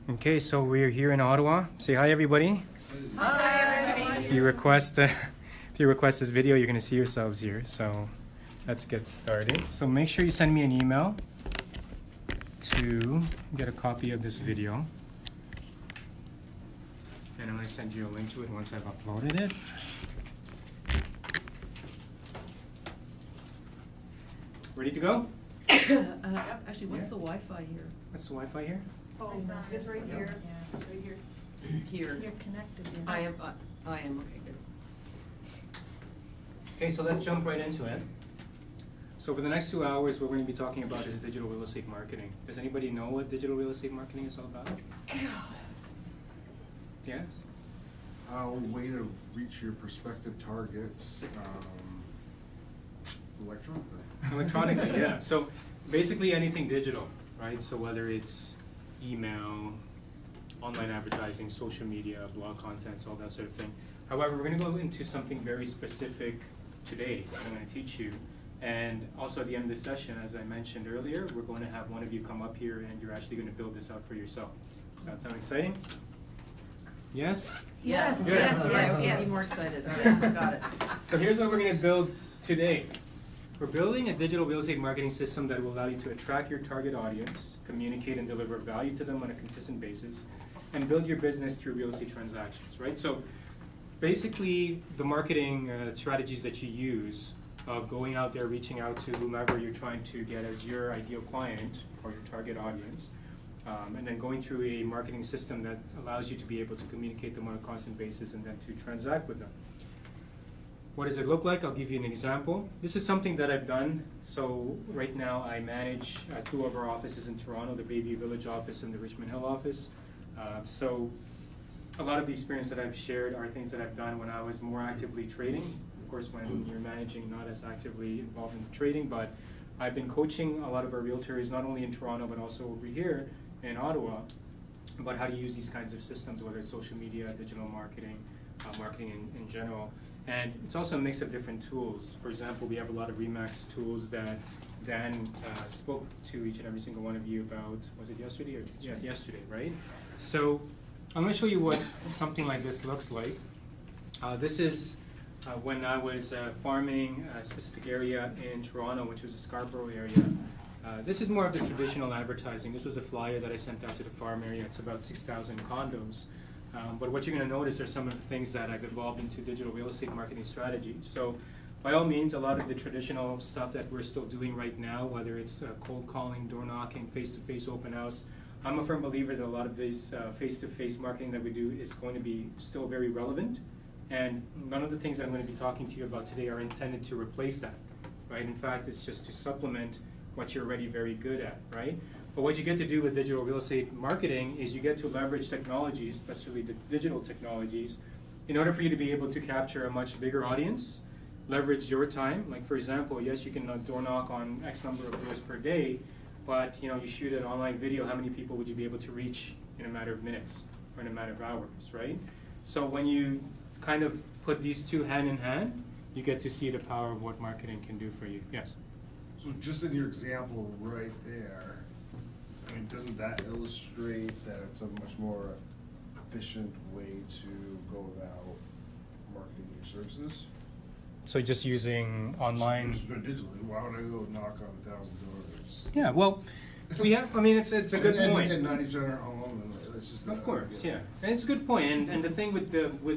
Okay, so we're here in Ottawa. Say hi, everybody. Hi, everybody. If you request this video, you're going to see yourselves here. So let's get started. So make sure you send me an email to get a copy of this video. And I'm going to send you a link to it once I've uploaded it. Ready to go? Actually, what's the Wi-Fi here? What's the Wi-Fi here? Oh, it's right here. Yeah, it's right here. Here. You're connected. Yeah. I am, okay, good. Okay, so let's jump right into it. So for the next 2 hours, what we're going to be talking about is digital real estate marketing. Does anybody know what digital real estate marketing is all about? Yes? A way to reach your prospective targets electronically. Electronically, yeah. So basically anything digital, right? So whether it's email, online advertising, social media, blog contents, all that sort of thing. However, we're going to go into something very specific today that I'm going to teach you. And also at the end of the session, as I mentioned earlier, we're going to have one of you come up here and you're actually going to build this out for yourself. Does that sound exciting? Yes? Yes, Good. yes, All yeah, right. I can't be more excited. All Yeah. right, got it. So here's what we're going to build today. We're building a digital real estate marketing system that will allow you to attract your target audience, communicate and deliver value to them on a consistent basis, and build your business through real estate transactions, right? So basically the marketing strategies that you use of going out there, reaching out to whomever you're trying to get as your ideal client or your target audience, and then going through a marketing system that allows you to be able to communicate them on a constant basis and then to transact with them. What does it look like? I'll give you an example. This is something that I've done. So right now I manage two of our offices in Toronto, the Bayview Village office and the Richmond Hill office. So a lot of the experience that I've shared are things that I've done when I was more actively trading. Of course, when you're managing, not as actively involved in the trading, but I've been coaching a lot of our realtors, not only in Toronto, but also over here in Ottawa, about how to use these kinds of systems, whether it's social media, digital marketing, marketing in general. And it's also a mix of different tools. For example, we have a lot of Remax tools that Dan spoke to each and every single one of you about, was it yesterday? Yeah, yesterday, right? So I'm going to show you what something like this looks like. This is when I was farming a specific area in Toronto, which was the Scarborough area. This is more of the traditional advertising. This was a flyer that I sent out to the farm area. It's about 6,000 condos. But what you're going to notice are some of the things that I've evolved into digital real estate marketing strategies. So by all means, a lot of the traditional stuff that we're still doing right now, whether it's cold calling, door knocking, face-to-face open house, I'm a firm believer that a lot of this face-to-face marketing that we do is going to be still very relevant. And none of the things that I'm going to be talking to you about today are intended to replace that, right? In fact, it's just to supplement what you're already very good at, right? But what you get to do with digital real estate marketing is you get to leverage technologies, especially the digital technologies, in order for you to be able to capture a much bigger audience, leverage your time. Like for example, yes, you can door knock on X number of doors per day, but you shoot an online video, how many people would you be able to reach in a matter of minutes or in a matter of hours, right? So when you kind of put these two hand in hand, you get to see the power of what marketing can do for you. Yes? So just in your example right there, I mean, doesn't that illustrate that it's a much more efficient way to go about marketing your services? So just using online. Just digitally. Why would I go knock on 1,000 doors? Yeah, well, we have. I mean, it's a good point. And 90% are home, and it's just. Of course, yeah, and it's a good point. And the thing with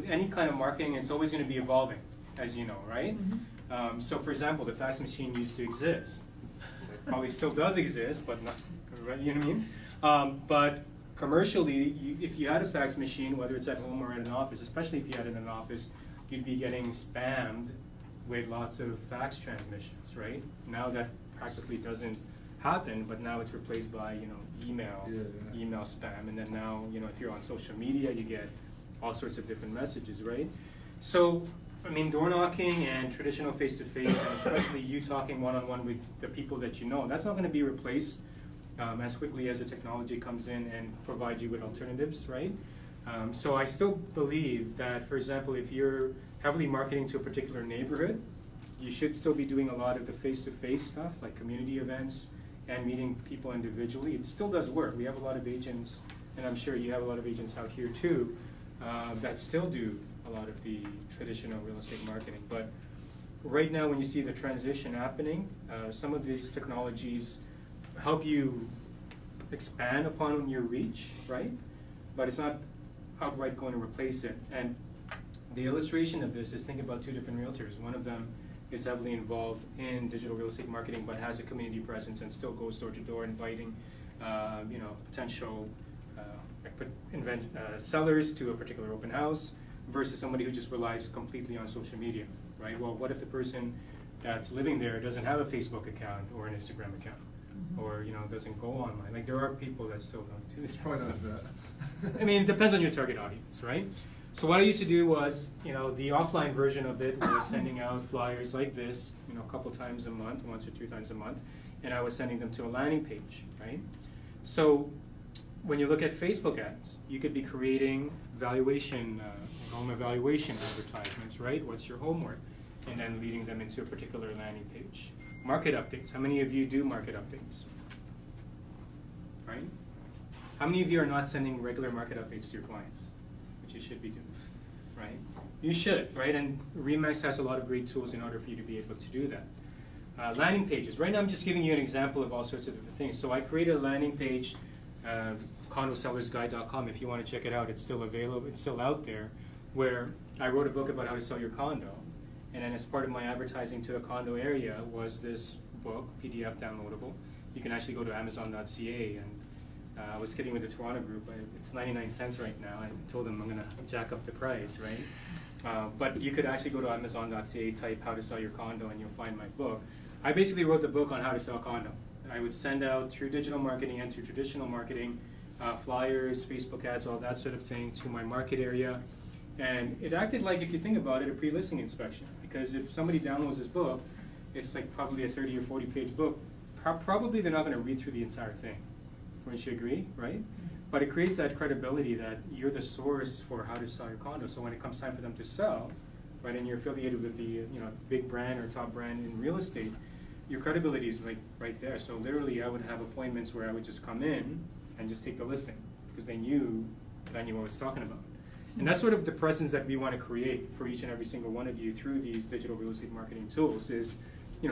any kind of marketing, it's always going to be evolving, as you know, right? Mm-hmm. So, for example, the fax machine used to exist. It probably still does exist, but not. You know what I mean? But commercially, if you had a fax machine, whether it's at home or at an office, especially if you had it in an office, you'd be getting spammed with lots of fax transmissions, right? Now that practically doesn't happen, but now it's replaced by email, email spam, and then now if you're on social media, you get all sorts of different messages, right? So I mean, door knocking and traditional face-to-face, and especially you talking one-on-one with the people that you know, that's not going to be replaced as quickly as the technology comes in and provides you with alternatives, right? So I still believe that, for example, if you're heavily marketing to a particular neighborhood, you should still be doing a lot of the face-to-face stuff, like community events and meeting people individually. It still does work. We have a lot of agents and I'm sure you have a lot of agents out here too, that still do a lot of the traditional real estate marketing. But right now, when you see the transition happening, some of these technologies help you expand upon your reach, right? But it's not outright going to replace it. And the illustration of this is, think about two different realtors. One of them is heavily involved in digital real estate marketing, but has a community presence and still goes door to door inviting, potential sellers to a particular open house, versus somebody who just relies completely on social media, right? Well, what if the person that's living there doesn't have a Facebook account or an Instagram account, or doesn't go online? Like, there are people that still don't do It's that. probably So- not that. I mean, it depends on your target audience, right? So what I used to do was, the offline version of it was sending out flyers like this, a couple times a month, once or two times a month, and I was sending them to a landing page, right? So when you look at Facebook ads, you could be creating home evaluation advertisements, right? What's your homework? And then leading them into a particular landing page. Market updates. How many of you do market updates? Right? How many of you are not sending regular market updates to your clients? Which you should be doing, right? You should, right? And Remax has a lot of great tools in order for you to be able to do that. Landing pages. Right now I'm just giving you an example of all sorts of different things. So I created a landing page, condosellersguide.com. If you want to check it out, it's still available, it's still out there, where I wrote a book about how to sell your condo. And then as part of my advertising to the condo area was this book, PDF downloadable. You can actually go to amazon.ca, and I was kidding with the Toronto group. It's 99 cents right now. I told them I'm going to jack up the price, right? But you could actually go to amazon.ca, type how to sell your condo, and you'll find my book. I basically wrote the book on how to sell a condo. I would send out through digital marketing and through traditional marketing, flyers, Facebook ads, all that sort of thing to my market area. And it acted like, if you think about it, a pre-listing inspection. Because if somebody downloads this book, it's like probably a 30 or 40 page book. Probably they're not going to read through the entire thing. Wouldn't you agree, right? But it creates that credibility that you're the source for how to sell your condo. So when it comes time for them to sell, right, and you're affiliated with the big brand or top brand in real estate, your credibility is like right there. So literally, I would have appointments where I would just come in and just take the listing because they knew that I knew what I was talking about. And that's sort of the presence that we want to create for each and every single one of you through these digital real estate marketing tools. Is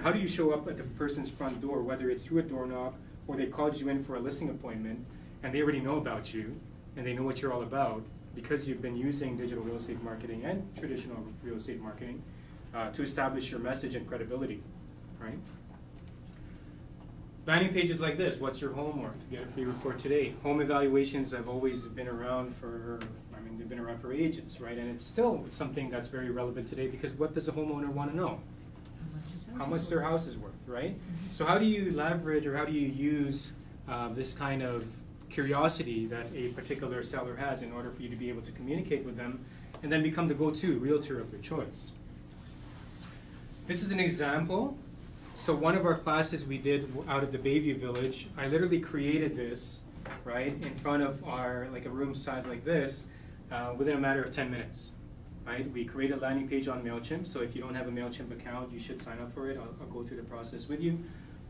how do you show up at the person's front door, whether it's through a door knock or they called you in for a listing appointment, and they already know about you and they know what you're all about because you've been using digital real estate marketing and traditional real estate marketing to establish your message and credibility, right? Landing pages like this, what's your homework? Get a free report today. Home evaluations have always been around they've been around for ages, right? And it's still something that's very relevant today because what does a homeowner want to know? How much their house is worth, right? So how do you leverage or how do you use this kind of curiosity that a particular seller has in order for you to be able to communicate with them and then become the go-to realtor of their choice? This is an example. So one of our classes we did out of the Bayview Village, I literally created this, right, in front of like a room size like this, within a matter of 10 minutes, right? We created a landing page on Mailchimp, so if you don't have a Mailchimp account, you should sign up for it. I'll go through the process with you.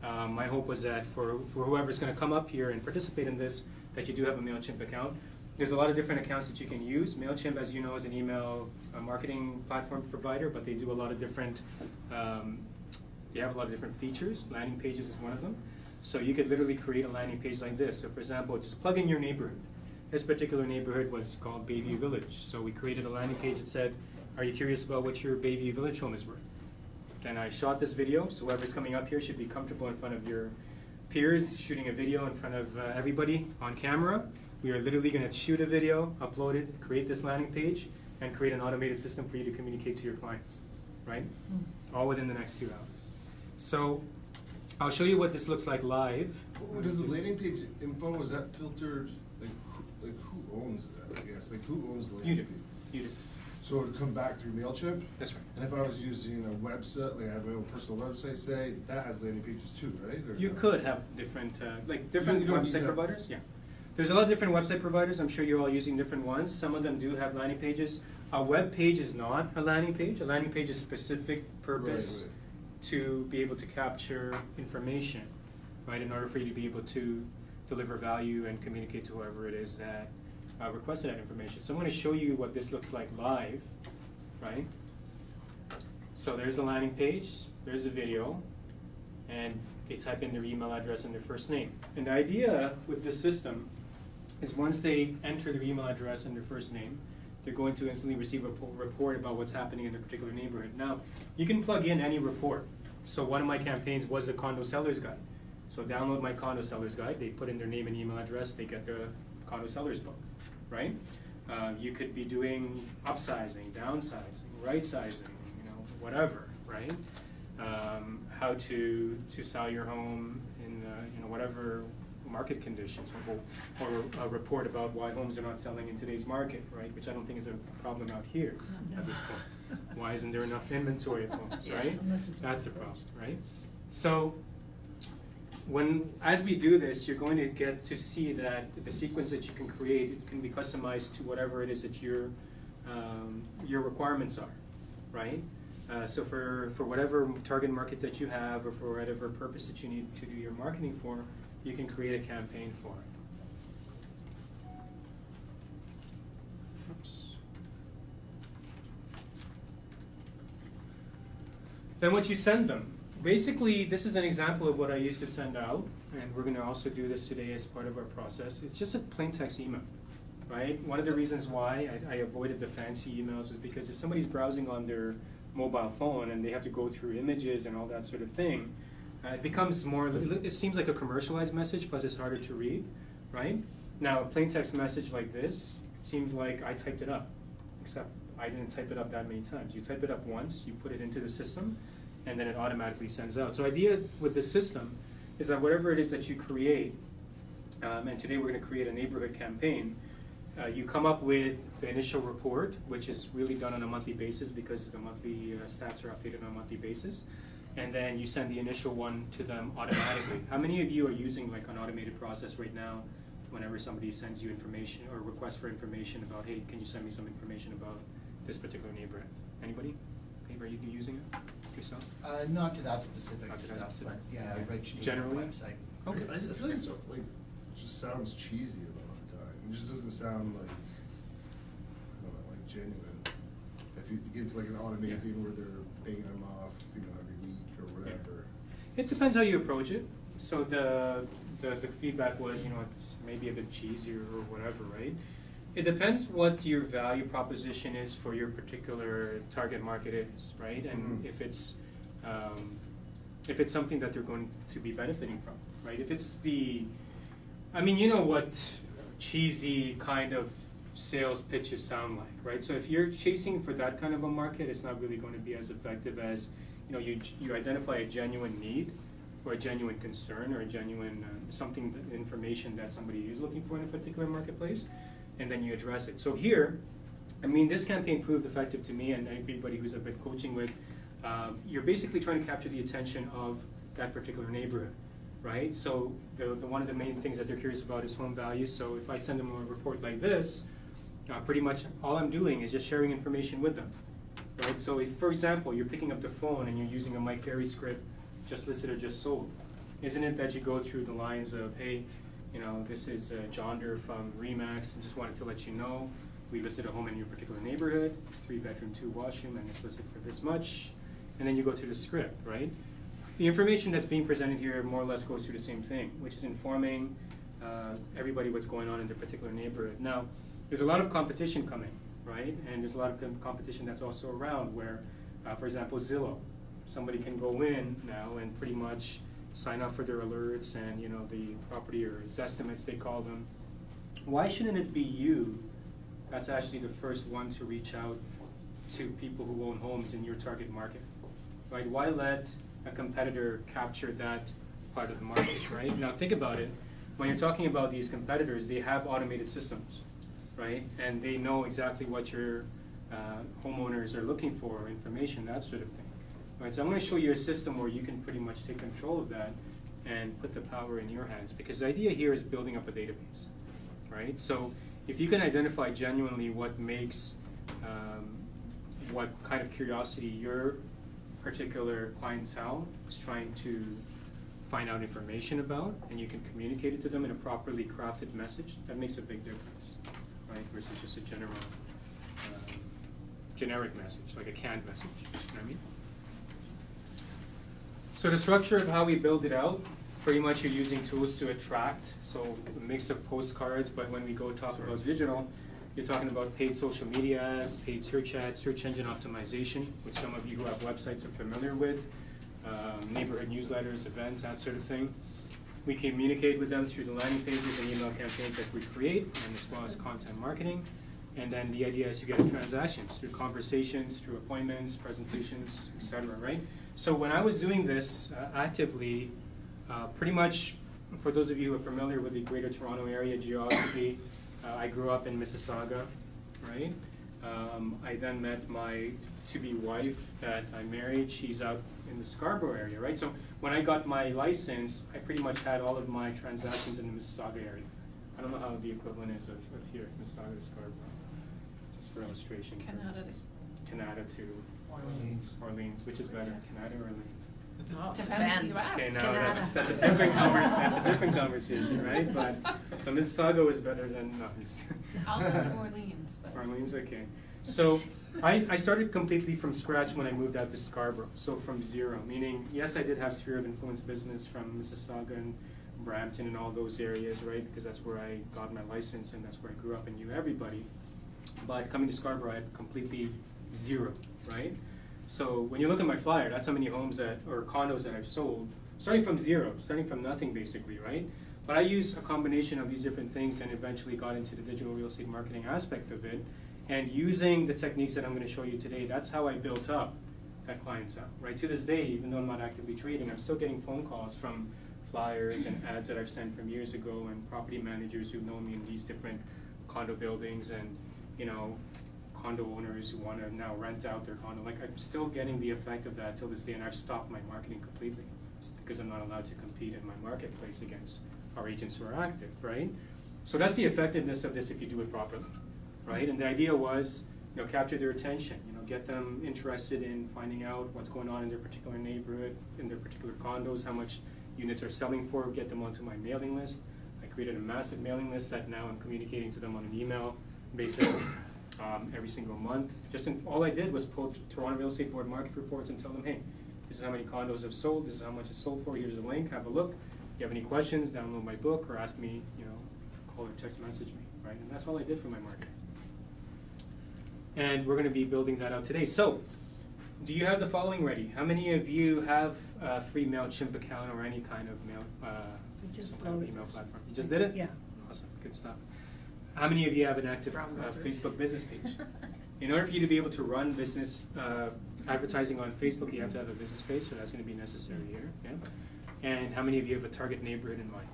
My hope was that for whoever's gonna come up here and participate in this, that you do have a Mailchimp account. There's a lot of different accounts that you can use. Mailchimp, as you know, is an email marketing platform provider, but they do a lot of different, they have a lot of different features. Landing pages is one of them. So you could literally create a landing page like this. So for example, just plug in your neighborhood. This particular neighborhood was called Bayview Village. So we created a landing page that said, are you curious about what your Bayview Village home is worth? Then I shot this video, so whoever's coming up here should be comfortable in front of your peers, shooting a video in front of everybody on camera. We are literally gonna shoot a video, upload it, create this landing page, and create an automated system for you to communicate to your clients, right? All within the next 2 hours. So I'll show you what this looks like live. Does the landing page info, is that filtered, like who owns it, I guess? Like who owns the landing You do, page? you do. So it would come back through MailChimp? That's right. And if I was using a website, like I have my own personal website, say, that has landing pages too, right? Or You no? could have different, different You don't need website that. providers, yeah. There's a lot of different website providers. I'm sure you're all using different ones. Some of them do have landing pages. A web page is not a landing page. A landing page is specific purpose Right. to be able to capture information, right, in order for you to be able to deliver value and communicate to whoever it is that requested that information. So I'm going to show you what this looks like live, right? So there's a landing page, there's a video, and they type in their email address and their first name. And the idea with this system is once they enter their email address and their first name, they're going to instantly receive a report about what's happening in their particular neighborhood. Now, you can plug in any report. So one of my campaigns was a condo seller's guide. So download my condo seller's guide, they put in their name and email address, they get the condo seller's book, right? You could be doing upsizing, downsizing, right sizing, whatever, right? How to sell your home in whatever market conditions, or a report about why homes are not selling in today's market, right? Which I don't think is a problem out here at this point. Why isn't there enough inventory of homes, right? That's the problem, right? So as we do this, you're going to get to see that the sequence that you can create can be customized to whatever it is that your requirements are, right? So for whatever target market that you have, or for whatever purpose that you need to do your marketing for, you can create a campaign for it. Oops. Then what you send them. Basically, this is an example of what I used to send out, and we're going to also do this today as part of our process. It's just a plain text email, right? One of the reasons why I avoided the fancy emails is because if somebody's browsing on their mobile phone and they have to go through images and all that sort of thing, it becomes more, it seems like a commercialized message, plus it's harder to read, right? Now, a plain text message like this, it seems like I typed it up, except I didn't type it up that many times. You type it up once, you put it into the system, and then it automatically sends out. So idea with this system is that whatever it is that you create, and today we're going to create a neighborhood campaign, you come up with the initial report, which is really done on a monthly basis because the monthly stats are updated on a monthly basis. And then you send the initial one to them automatically. How many of you are using like an automated process right now whenever somebody sends you information or requests for information about, hey, can you send me some information about this particular neighborhood? Anybody? Are you using it yourself? Not to that specific Not to that stuff, specific. but yeah, Okay. Reg Geneva Generally? website. Okay. I feel like it's like, it just sounds cheesy a lot of the time. It just doesn't sound like, I don't know, like genuine. If you get into like an automated thing where they're paying them off, every week or whatever. It depends how you approach it. So the feedback was, it's maybe a bit cheesier or whatever, right? It depends what your value proposition is for your particular target market is, right? And if it's something that they're going to be benefiting from, right? If it's what cheesy kind of sales pitches sound like, right? So if you're chasing for that kind of a market, it's not really going to be as effective as, you identify a genuine need or a genuine concern or a genuine information that somebody is looking for in a particular marketplace, and then you address it. So here, this campaign proved effective to me and everybody who's I've been coaching with. You're basically trying to capture the attention of that particular neighborhood, right? So one of the main things that they're curious about is home value. So if I send them a report like this, pretty much all I'm doing is just sharing information with them, right? So if, for example, you're picking up the phone and you're using a Mike Ferry script, just listed or just sold, isn't it that you go through the lines of, hey, this is John Doe from Remax, and just wanted to let you know we listed a home in your particular neighborhood. It's 3-bedroom, 2-washroom, and it's listed for this much. And then you go through the script, right? The information that's being presented here more or less goes through the same thing, which is informing everybody what's going on in their particular neighborhood. Now, there's a lot of competition coming, right? And there's a lot of competition that's also around where, for example, Zillow. Somebody can go in now and pretty much sign up for their alerts and the property or estimates they call them. Why shouldn't it be you that's actually the first one to reach out to people who own homes in your target market, right? Why let a competitor capture that part of the market, right? Now think about it. When you're talking about these competitors, they have automated systems, right? And they know exactly what your homeowners are looking for, information, that sort of thing. Right, so I'm going to show you a system where you can pretty much take control of that and put the power in your hands, because the idea here is building up a database, right? So if you can identify genuinely what makes, what kind of curiosity your particular clientele is trying to find out information about, and you can communicate it to them in a properly crafted message, that makes a big difference, right? Versus just a generic message, like a canned message, you know what I mean? So the structure of how we build it out, pretty much you're using tools to attract, so a mix of postcards, but when we go talk about digital, you're talking about paid social media ads, paid search ads, search engine optimization, which some of you who have websites are familiar with, neighborhood newsletters, events, that sort of thing. We communicate with them through the landing pages and email campaigns that we create, and as well as content marketing. And then the idea is you get transactions through conversations, through appointments, presentations, etc. Right? So when I was doing this actively, pretty much for those of you who are familiar with the Greater Toronto Area geography, I grew up in Mississauga, right? I then met my to-be wife that I married. She's out in the Scarborough area, right? So when I got my license, I pretty much had all of my transactions in the Mississauga area. I don't know how the equivalent is of here, Mississauga to Scarborough, just for illustration purposes. Canada to Orleans, which is better, Canada or Orleans? Depends. Okay, now that's a different conversation, right? But so Mississauga was better than others. I'll take Orleans, but. Orleans, okay. So I started completely from scratch when I moved out to Scarborough. So from zero, meaning yes, I did have sphere of influence business from Mississauga and Brampton and all those areas, right? Because that's where I got my license and that's where I grew up and knew everybody. But coming to Scarborough, I had completely zero, right? So when you look at my flyer, that's how many homes or condos that I've sold, starting from zero, starting from nothing basically, right? But I used a combination of these different things and eventually got into the digital real estate marketing aspect of it. And using the techniques that I'm going to show you today, that's how I built up that clientele, right? To this day, even though I'm not actively trading, I'm still getting phone calls from flyers and ads that I've sent from years ago and property managers who know me in these different condo buildings and, you know, condo owners who want to now rent out their condo. Like, I'm still getting the effect of that till this day, and I've stopped my marketing completely because I'm not allowed to compete in my marketplace against our agents who are active, right? So that's the effectiveness of this if you do it properly, right? And the idea was, you know, capture their attention, you know, get them interested in finding out what's going on in their particular neighborhood, in their particular condos, how much units are selling for, get them onto my mailing list. I created a massive mailing list that now I'm communicating to them on an email basis. Every single month. All I did was pull Toronto Real Estate Board market reports and tell them, hey, this is how many condos have sold, this is how much it's sold for, here's a link, have a look. If you have any questions, download my book or ask me, you know, call or text message me, right? And that's all I did for my marketing. And we're going to be building that out today. So, do you have the following ready? How many of you have a free Mailchimp account or any kind of email platform? You just did it? Yeah. Awesome, good stuff. How many of you have an active Facebook business page? In order for you to be able to run business advertising on Facebook, you have to have a business page, so that's going to be necessary here. Yeah? And how many of you have a target neighborhood in mind?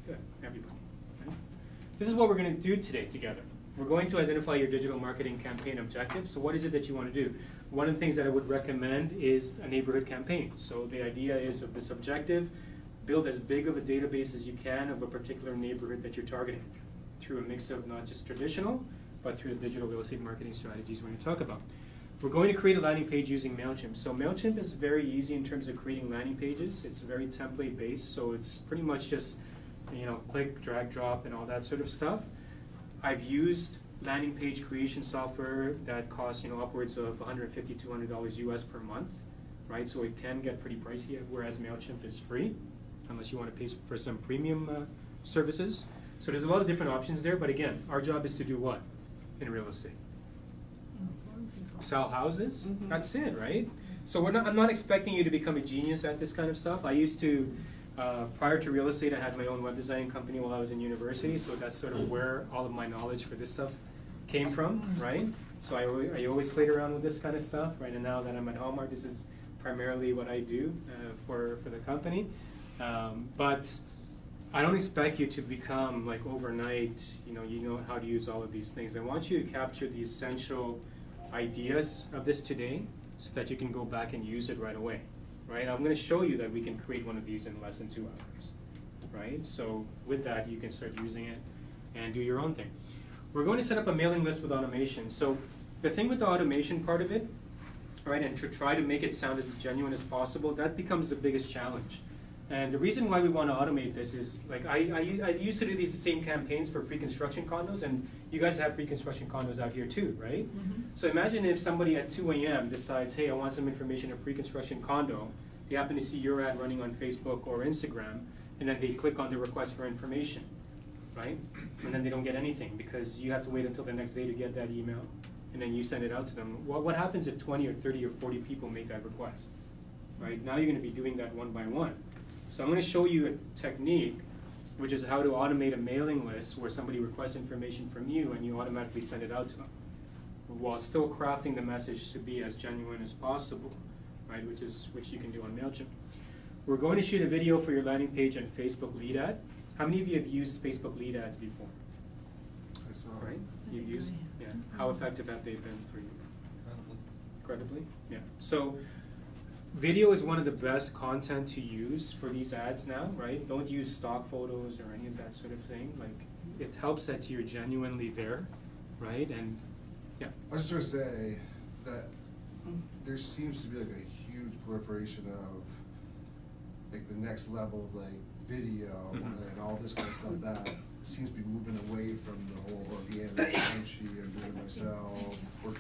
Good, everybody. Okay. This is what we're going to do today together. We're going to identify your digital marketing campaign objectives. So what is it that you want to do? One of the things that I would recommend is a neighborhood campaign. So the idea is of this objective, build as big of a database as you can of a particular neighborhood that you're targeting, through a mix of not just traditional, but through the digital real estate marketing strategies we're going to talk about. We're going to create a landing page using Mailchimp. So Mailchimp is very easy in terms of creating landing pages. It's very template based, so it's pretty much just, you know, click, drag, drop, and all that sort of stuff. I've used landing page creation software that costs, you know, upwards of $150, $200 US per month, right? So it can get pretty pricey, whereas Mailchimp is free, unless you want to pay for some premium services. So there's a lot of different options there, but again, our job is to do what in real estate? Sell houses? Mm-hmm. That's it, right? So I'm not expecting you to become a genius at this kind of stuff. I used to, prior to real estate, I had my own web design company while I was in university, so that's sort of where all of my knowledge for this stuff came from, right? So I always played around with this kind of stuff, right? And now that I'm at Hallmark, this is primarily what I do for the company. But I don't expect you to become like overnight, you know how to use all of these things. I want you to capture the essential ideas of this today so that you can go back and use it right away, right? I'm going to show you that we can create one of these in less than 2 hours, right? So with that, you can start using it and do your own thing. We're going to set up a mailing list with automation. So the thing with the automation part of it, right, and to try to make it sound as genuine as possible, that becomes the biggest challenge. And the reason why we want to automate this is, like, I used to do these same campaigns for pre-construction condos, and you guys have pre-construction condos out here too, right? Mhm. So imagine if somebody at 2 a.m. decides, hey, I want some information on pre-construction condo. They happen to see your ad running on Facebook or Instagram, and then they click on the request for information, right? And then they don't get anything because you have to wait until the next day to get that email, and then you send it out to them. What happens if 20 or 30 or 40 people make that request, right? Now you're going to be doing that one by one. So I'm going to show you a technique, which is how to automate a mailing list where somebody requests information from you and you automatically send it out to them, while still crafting the message to be as genuine as possible, right? Which you can do on Mailchimp. We're going to shoot a video for your landing page and Facebook lead ad. How many of you have used Facebook lead ads before? I saw. Right? I You've think used? I Yeah. have. How effective have they been for you? Incredibly. Incredibly? Yeah. So video is one of the best content to use for these ads now, right? Don't use stock photos or any of that sort of thing. Like, it helps that you're genuinely there, right? And yeah. I was just gonna say that there seems to be like a huge proliferation of like the next level of like video Mhm. and all this kind of stuff that seems to be moving away from the whole organic punchy and doing it myself or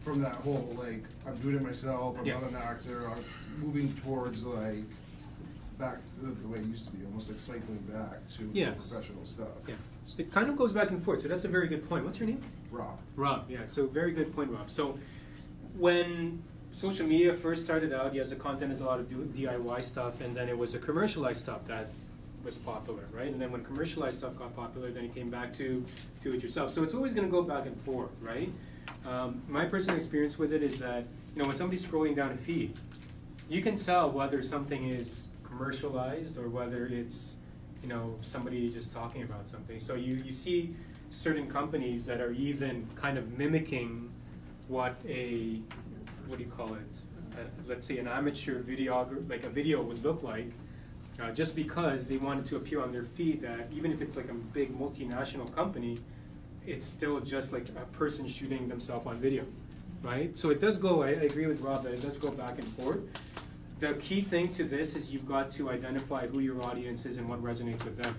from that whole like I'm doing it myself, I'm Yes. not an actor, I'm moving towards like back to the way it used to be, almost like cycling back to Yes. professional stuff. Yeah. It kind of goes back and forth, so that's a very good point. What's your name? Rob. Rob, yeah, so very good point, Rob. So when social media first started out, yes, the content is a lot of DIY stuff, and then it was the commercialized stuff that was popular, right? And then when commercialized stuff got popular, then it came back to do it yourself. So it's always going to go back and forth, right? My personal experience with it is that, you know, when somebody's scrolling down a feed, you can tell whether something is commercialized or whether it's, you know, somebody just talking about something. So you see certain companies that are even kind of mimicking what a, what do you call it? Let's say an amateur videographer, like a video would look like, just because they wanted to appear on their feed that even if it's like a big multinational company, it's still just like a person shooting themselves on video, right? So it does go, I agree with Rob that it does go back and forth. The key thing to this is you've got to identify who your audience is and what resonates with them,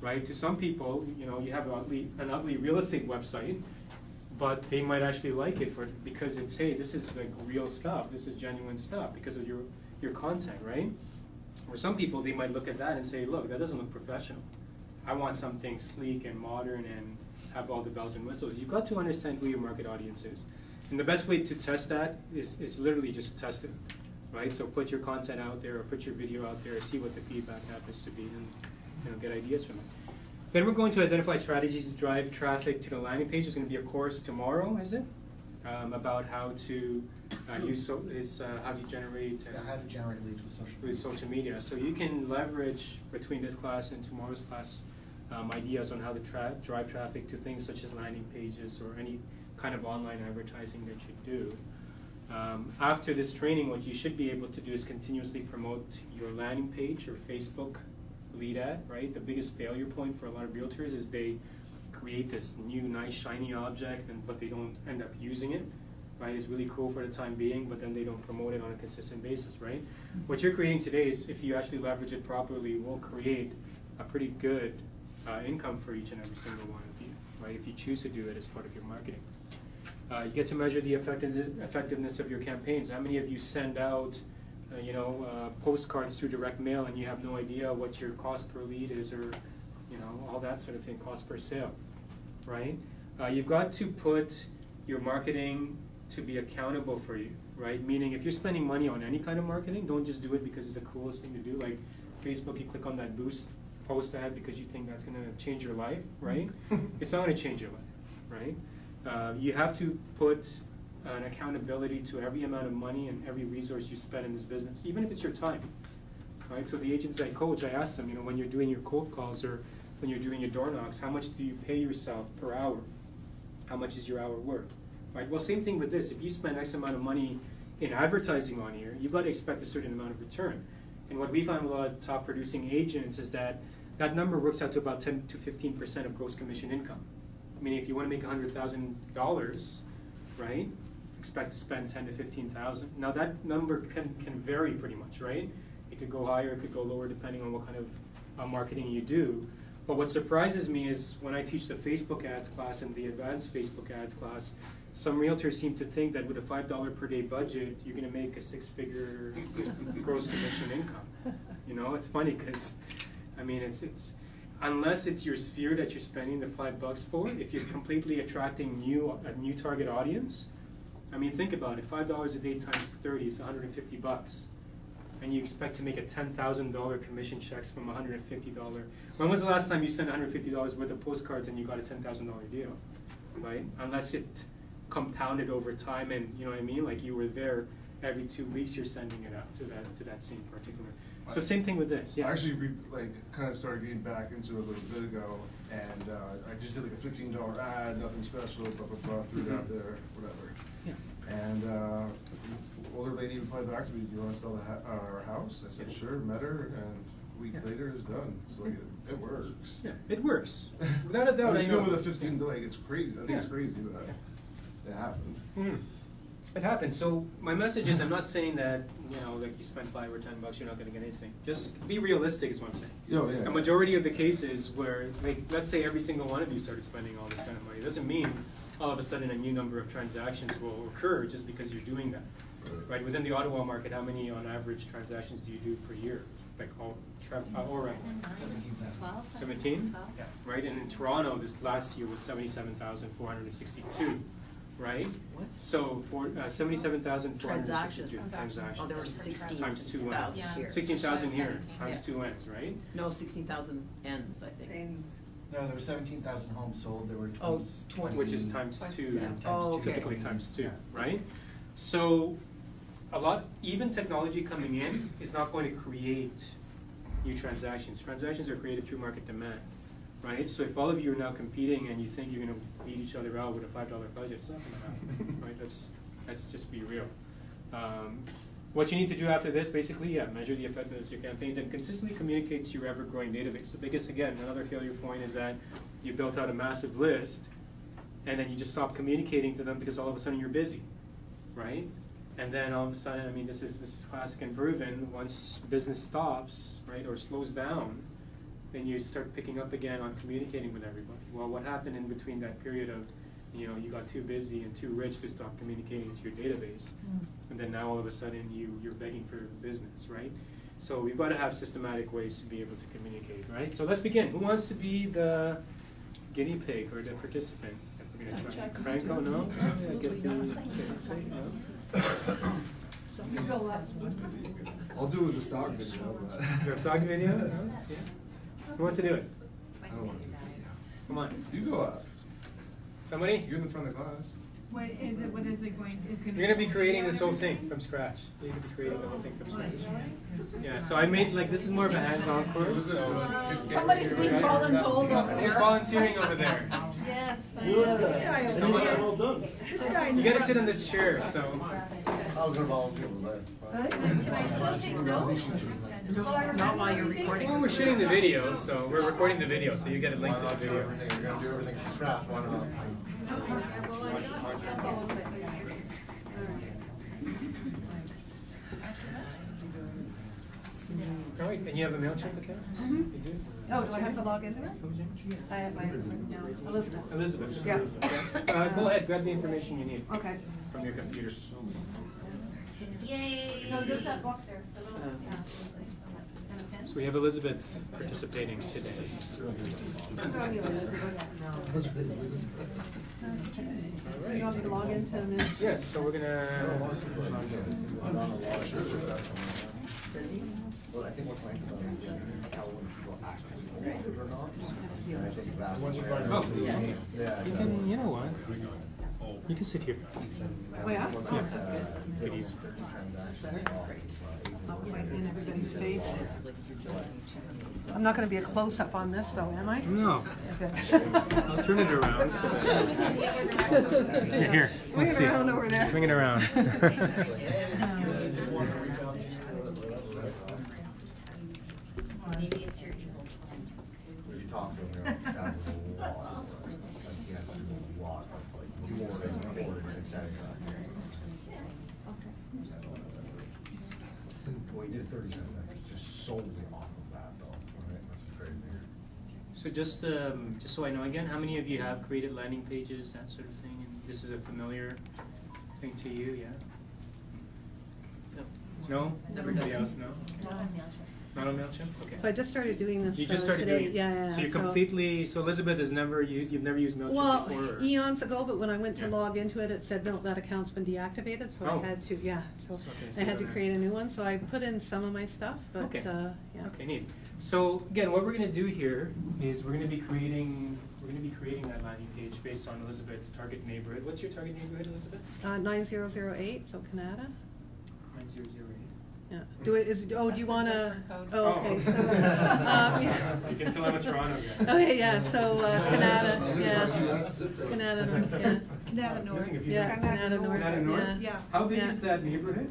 right? To some people, you know, you have an ugly real estate website, but they might actually like it because it's, hey, this is like real stuff, this is genuine stuff because of your content, right? Or some people, they might look at that and say, look, that doesn't look professional. I want something sleek and modern and have all the bells and whistles. You've got to understand who your market audience is. And the best way to test that is literally just test it, right? So put your content out there or put your video out there, see what the feedback happens to be, and, you know, get ideas from it. Then we're going to identify strategies to drive traffic to the landing page. There's going to be a course tomorrow, is it? About how to how do you generate How to generate leads with social media. media. So you can leverage between this class and tomorrow's class ideas on how to drive traffic to things such as landing pages or any kind of online advertising that you do. After this training, what you should be able to do is continuously promote your landing page or Facebook lead ad, right? The biggest failure point for a lot of realtors is they create this new nice shiny object but they don't end up using it, right? It's really cool for the time being, but then they don't promote it on a consistent basis, right? What you're creating today is, if you actually leverage it properly, will create a pretty good income for each and every single one of you, right? If you choose to do it as part of your marketing. You get to measure the effectiveness of your campaigns. How many of you send out postcards through direct mail and you have no idea what your cost per lead is, or all that sort of thing, cost per sale, right? You've got to put your marketing to be accountable for you, right? Meaning, if you're spending money on any kind of marketing, don't just do it because it's the coolest thing to do. Like Facebook, you click on that boost post ad because you think that's going to change your life, right? It's not going to change your life, right? You have to put an accountability to every amount of money and every resource you spend in this business, even if it's your time, right? So the agents I coach, I ask them, when you're doing your cold calls or when you're doing your door knocks, how much do you pay yourself per hour? How much is your hour worth, right? Well, same thing with this. If you spend X amount of money in advertising on here, you've got to expect a certain amount of return. And what we find with a lot of top producing agents is that number works out to about 10 to 15% of gross commission income. Meaning, if you want to make $100,000, right, expect to spend 10 to 15,000. Now that number can vary pretty much, right? It could go higher, it could go lower, depending on what kind of marketing you do. But what surprises me is when I teach the Facebook ads class and the advanced Facebook ads class, some realtors seem to think that with a $5 per day budget, you're gonna make a 6-figure gross commission income. You know, it's funny because, I mean, it's unless it's your sphere that you're spending the $5 for, if you're completely attracting a new target audience, I mean, think about it, $5 a day times 30 is $150. And you expect to make a $10,000 commission checks from $150. When was the last time you sent $150 worth of postcards and you got a $10,000 deal, right? Unless it compounded over time, and you know what I mean? Like you were there every 2 weeks, you're sending it out to that same particular. So same thing with this, yeah. I actually kind of started getting back into it a little bit ago, and I just did like a $15 ad, nothing special, blah blah blah, threw it out there, whatever. Yeah. And older lady replied back to me, "Do you want to sell our house?" I said, Yeah. "Sure." Met her, and a week Yeah. later it's done. So like, it works. Yeah, it works. Without a doubt, I Even know. with a 15, like it's crazy. I think it's Yeah. crazy, but it happened. Mm. It happens. So my message is, I'm not saying that, you know, like you spend $5 or $10, you're not going to get anything. Just be realistic is what I'm saying. Oh, yeah. A majority of the cases where, like, let's say every single one of you started spending all this kind of money, doesn't mean all of a sudden a new number of transactions will occur just because you're doing that. Right? Within the Ottawa market, how many on average transactions do you do per year? Like all right? 17,000. 17? Yeah. Right? And in Toronto, this last year was 77,462. Right? What? So for 77,462 Transactions. transactions. Oh, there were 16,000 Times 2 ends. here. 16,000 here, 17. times Yeah. 2 ends, right? No, 16,000 ends, I think. Ends. No, there were 17,000 homes sold, there were Oh, 20. Which is times Twice. 2, Yeah, times Oh, two. okay. typically times 2, Yeah. right? So even technology coming in is not going to create new transactions. Transactions are created through market demand, right? So if all of you are now competing and you think you're going to beat each other out with a $5 budget, it's not going to happen, right? Let's just be real. What you need to do after this, basically, measure the effectiveness of your campaigns and consistently communicate to your ever-growing database. The biggest, again, another failure point is that you built out a massive list and then you just stop communicating to them because all of a sudden you're busy, right? And then all of a sudden, I mean, this is classic and proven. Once business stops, right, or slows down, then you start picking up again on communicating with everybody. Well, what happened in between that period of, you know, you got too busy and too rich to stop communicating to your database, and then now all of a sudden you're begging for business, right? So we've got to have systematic ways to be able to communicate, right? So let's begin. Who wants to be the guinea pig or the participant? If we're gonna try. Franco, no? Absolutely not. You go last. I'll do it with the stock video, but You have a stock video? No? Yeah. Who wants to do it? I don't want to. Come on. You go up. Somebody? You're in the front of the class. What is it going, it's gonna. You're gonna be creating this whole thing from scratch. You're gonna be creating the whole thing from scratch. Yeah, so I made, like, this is more of a hands-on course, so. Somebody's being voluntold over Who's there. volunteering over there? Yes. This guy over Come on. there. This guy. You gotta sit in this chair, so. I was gonna volunteer with that. Am I supposed to take notes? Not while you're recording. Well, we're shooting the video, so we're recording the video, so you get a link to the video. You're gonna do everything from scratch, why not? All right, and you have a Mailchimp account? You do? Oh, do I have to log into it? What was your name? I have my, no, Elizabeth. Elizabeth. Yeah. Elizabeth. Go ahead, grab the information you need Okay. from your computer. Yay. No, there's that book there, the little, So we have Elizabeth participating today. On you, Elizabeth. All You want me to log into it? Yes, so we're gonna. Well, I think what's nice about it is how when people actually hold it or not. And I think that's where. Oh. Yeah. You can, you know what? You can sit here. Oh, yeah? Goodies. I'll put it in everybody's face. I'm not gonna be a close-up on this though, am I? No. Okay. I'll turn it around. Here, let's Swing see. it around over there. Swing it around. Maybe it's your evil When you talk to them, you're like, that was a lot. Like, you have to do a lot. Like, you ordered it and set it up. Well, you did 30 transactions. solely off of that though, right? Which is crazy. So just so I know again, how many of you have created landing pages, that sort of thing, and this is a familiar thing to you, yeah? No? Never Everybody done it. else, no? Not on Mailchimp? Okay. So I just started doing this You just started today. doing it? Yeah. So you're completely, so Elizabeth has never, you've never used Mailchimp Well, before? or- eons ago, but when I went to Yeah. log into it, it said, no, that account's been deactivated, so Oh. I had to, so Okay, so I had to then I- create a new one, so I put in some of my stuff, but, Okay. yeah. Okay, neat. So again, what we're gonna do here is we're gonna be creating that landing page based on Elizabeth's target neighborhood. What's your target neighborhood, Elizabeth? 9008, so Canada, 9008. yeah. Do you wanna, different code. oh, okay, so, yeah. You can tell I'm a Toronto guy. Okay, yeah, so, Canada, yeah, Yes. Canada North, yeah. Canada North. Yeah, Canada North, Canada North? yeah. Yeah. How big Yeah. is that neighborhood?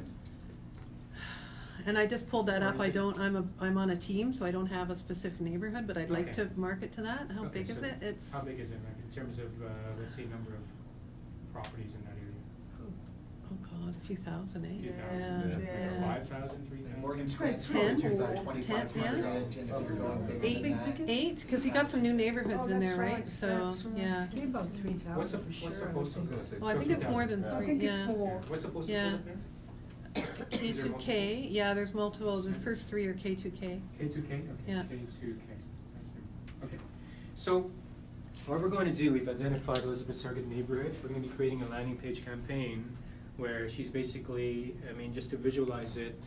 And I just pulled that Or up, is it- I'm on a team, so I don't have a specific neighborhood, but I'd like Okay. to market to that. How Okay, big is so it? It's, How big is it, like, in terms of, let's say, number of properties in that area? oh God, a few thousand, eh? Few thousand, Yeah, like yeah. 5,000, 3,000? Morgan Ten. Stanley, Ten. you've got 2,500, and if you're going bigger than that. Eight, because you got some new neighborhoods Oh, in that's there, right? So, that's right. yeah. Maybe about 3,000 What's the, for sure. what's I would supposed to think. go? Well, I think it's more than Yeah. I three, think it's yeah. more. What's supposed to go Yeah. up there? Is there K2K, yeah, there's multiple, the first three are K2K. K2K? Okay, Yeah. K2K. That's good. Okay. So, what we're going to do, we've identified Elizabeth's target neighborhood. We're going to be creating a landing page campaign where she's basically, I mean, just to visualize it,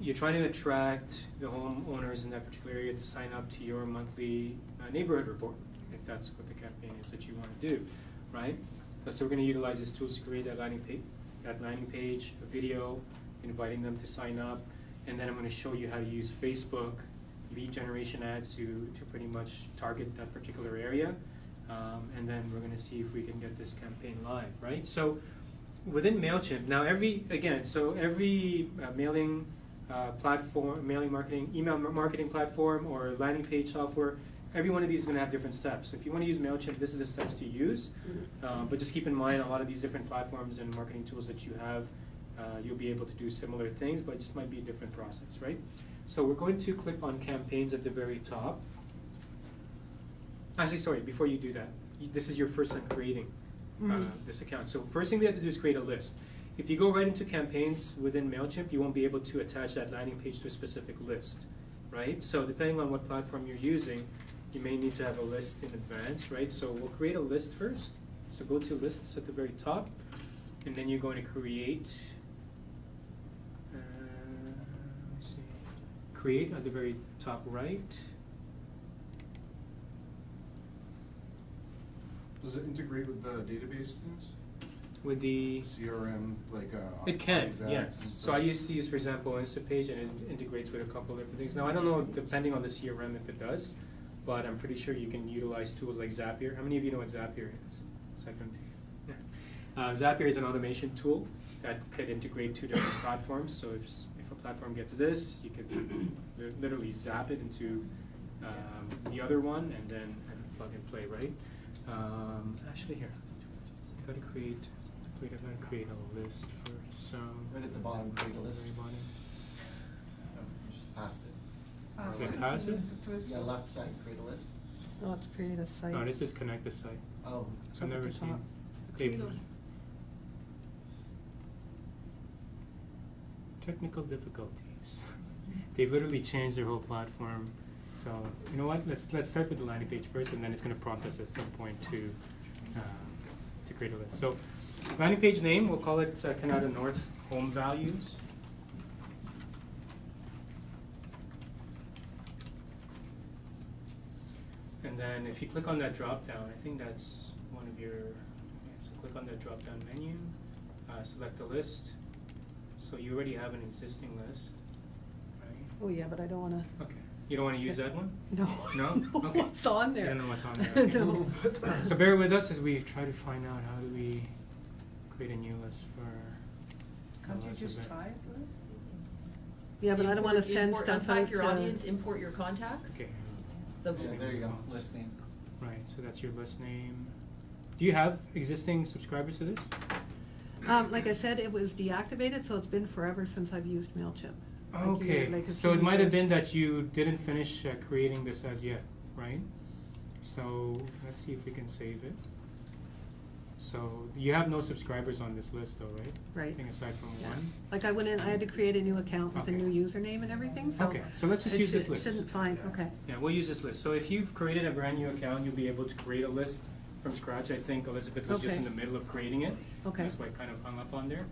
you're trying to attract the homeowners in that particular area to sign up to your monthly neighborhood report, if that's what the campaign is that you want to do, right? So we're going to utilize this tool to create that landing page, a video, inviting them to sign up, and then I'm going to show you how to use Facebook lead generation ads to pretty much target that particular area, and then we're going to see if we can get this campaign live, right? So within Mailchimp, now every mailing platform, mailing marketing, email marketing platform, or landing page software, every one of these is going to have different steps. If you want to use Mailchimp, this is the steps to use, but just keep in mind a lot of these different platforms and marketing tools that you have, you'll be able to do similar things, but it just might be a different process, right? So we're going to click on campaigns at the very top. Actually, sorry, before you do that, this is your first time creating this account. So first thing we have to do is create a list. If you go right into campaigns within Mailchimp, you won't be able to attach that landing page to a specific list, right? So depending on what platform you're using, you may need to have a list in advance, right? So we'll create a list first. So go to lists at the very top, and then you're going to create, let me see, create at the very top right. Does it integrate with the database things? With the, CRM, like, it can, Exact yes. and So I stuff? used to use, for example, Instapage, and it integrates with a couple of different things. Now, I don't know, depending on the CRM, if it does, but I'm pretty sure you can utilize tools like Zapier. How many of you know what Zapier is? Second. Yeah. Zapier is an automation tool that could integrate two different platforms. So if a platform gets this, you could literally zap it into the other one, and then plug and play, right? Actually, here, I gotta create a list first. So Right at the bottom, create a list. very bottom. No, you just passed it. Is it pass it? Yeah, left side, create a list. Oh, let's create a site. No, this is connect the site. Oh, So I've at never the seen. top. Okay. Technical difficulties. They've literally changed their whole platform. So you know what? Let's start with the landing page first, and then it's going to prompt us at some point to create a list. So landing page name, we'll call it Canada North Home Values. And then if you click on that drop down, I think that's one of your, so click on that drop down menu, select the list. So you already have an existing list, right? Oh, yeah, but I don't wanna, Okay. You don't want to use that one? no. No? Okay. What's on there? I don't know what's on there. Okay. No. So bear with us as we try to find out how do we create a new list for Can't you just Elizabeth. try it, Liz? Yeah, So but I don't wanna import- send import- stuff unpack out your to- audience, import your contacts. Okay. The- yeah, there you go, list name. Right, so that's your list name. Do you have existing subscribers to this? Like I said, it was deactivated, so it's been forever since I've used Mailchimp. Okay, like a so it few might have years. been that you didn't finish creating this as yet, right? So let's see if we can save it. So you have no subscribers on this list though, right? Right. I think aside from Yeah. one. Like I went in, I had to create a new account with a Okay. new username and everything, so. Okay, so let's just it use this should- list. Shouldn't find, okay. Yeah, we'll use this list. So if you've created a brand new account, you'll be able to create a list from scratch. I think Elizabeth was just Okay. in the middle of creating it. Okay. That's why it kind of hung up on there.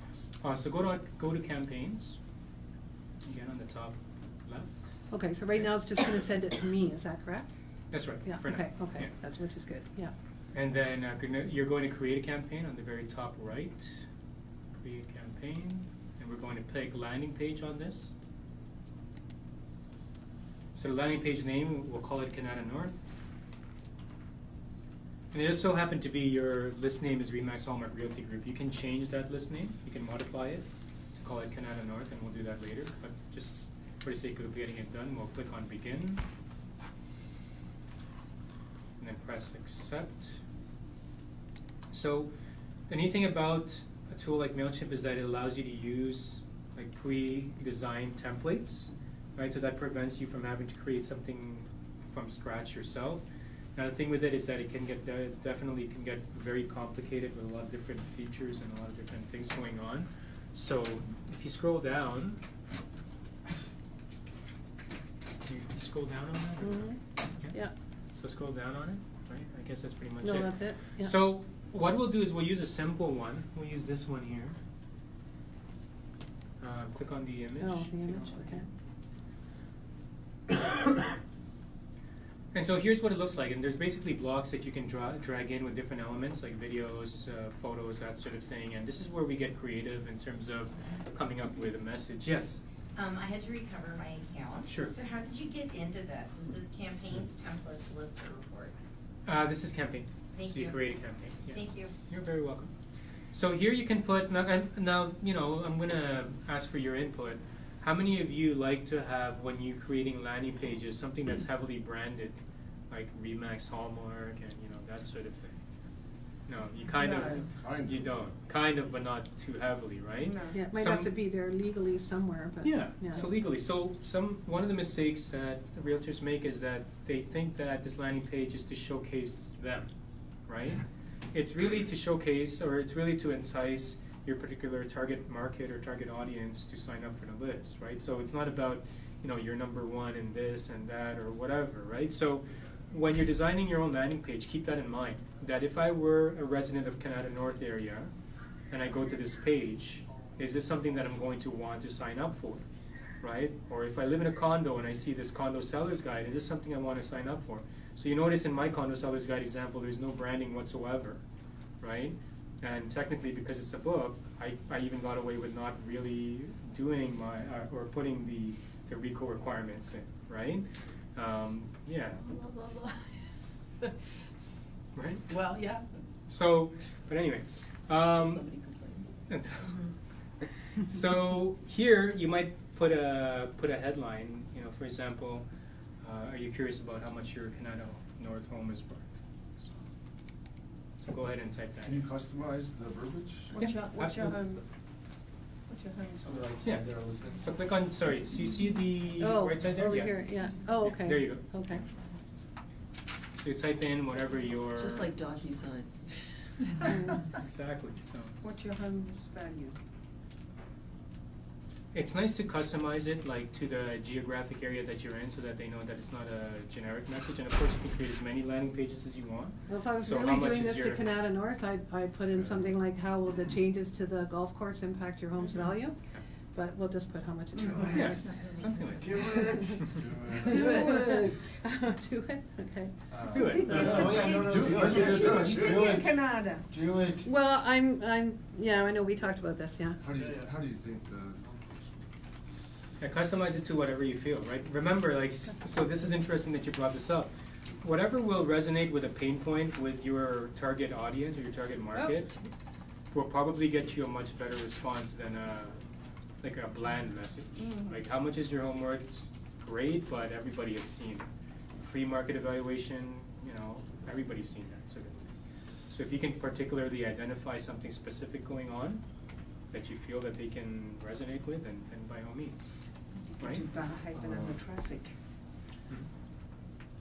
So go to campaigns. Again on the top left. Okay, so right now it's just gonna send it to me, is that correct? That's right. Yeah, for now. okay, okay, Yeah. that's, which is good, yeah. And then you're going to create a campaign on the very top right. Create campaign, and we're going to pick landing page on this. So the landing page name, we'll call it Canada North. And it just so happened to be your list name is Remax Hallmark Realty Group. You can change that list name. You can modify it to call it Canada North, and we'll do that later. But just for the sake of getting it done, we'll click on Begin. And then press Accept. So the neat thing about a tool like Mailchimp is that it allows you to use like pre-designed templates, right? So that prevents you from having to create something from scratch yourself. Now the thing with it is that it can get definitely can get very complicated with a lot of different features and a lot of different things going on. So if you scroll down, you scroll down on that? Or Mhm. Yeah. So scroll down on it, right? I guess that's pretty much No, it. that's it, yeah. So what we'll do is we'll use a simple one. We'll use this one here. Click on the image. Oh, the if you image, don't mind. okay. And so here's what it looks like. And there's basically blocks that you can drag in with different elements like videos, photos, that sort of thing. And this is where we get creative in terms of coming up with a message. Yes? I had to recover my account. Sure. So how did you get into this? Is this campaigns, templates, lists, or reports? This is campaigns. Thank So you you. create a campaign. Yeah. Thank you. You're very welcome. So here you can put, now you know, I'm going to ask for your input. How many of you like to have, when you're creating landing pages, something that's heavily branded, like Remax Hallmark and, you know, that sort of thing? No, you kind No. of, Kind you of. don't. Kind of, but not too heavily, right? Yeah, it might Some- have to be there legally somewhere, but. Yeah, so legally. So one of the mistakes that the realtors make is that they think that this landing page is to showcase them, right? It's really to showcase, or it's really to entice your particular target market or target audience to sign up for the list, right? So it's not about, you know, you're number one in this and that or whatever, right? So when you're designing your own landing page, keep that in mind, that if I were a resident of Canada North area and I go to this page, is this something that I'm going to want to sign up for, right? Or if I live in a condo and I see this condo seller's guide, is this something I want to sign up for? So you notice in my condo seller's guide example, there's no branding whatsoever, right? And technically, because it's a book, I even got away with not really doing my, or putting the RICO requirements in, right? Yeah, right? Well, yeah. So, but anyway, Somebody complained. so here you might put a headline. You know, for example, are you curious about how much your Canada North home is worth? So go ahead and type that. Can you in. customize the verbiage? What's Yeah, your, what's your absolutely. home? What's your home? On the right Yeah. side there, Elizabeth. So click on. Sorry. So you see the Oh, right side there? over Yeah. here, yeah. Oh, Yeah, okay. there you go. Okay. So you type in whatever your. Just like DocuSigns. Exactly. So. What's your home's value? It's nice to customize it like to the geographic area that you're in so that they know that it's not a generic message. And of course you can create as many landing pages as you want. Well, if I was So how really much doing is this to your- Canada North, I'd put in something like, how will the changes to the golf course impact your home's value? But we'll just put how much it's worth. Yeah, something like Do that. it. Do it. Do it, okay. Do it. No, no, yeah, no, no, do it. Do it. Canada. Do it. Well, yeah, I know, we talked about this, yeah. How do you think the? Yeah, customize it to whatever you feel, right? Remember, like, so this is interesting that you brought this up. Whatever will resonate with a pain point with your target audience or your target market will probably get you a much better response than like a bland message. Like, how much is your home worth? It's great, but everybody has seen it. Free market evaluation, you know, everybody's seen that sort of thing. So if you can particularly identify something specific going on that you feel that they can resonate with, then by all means. right? Do bar hyphen on the traffic.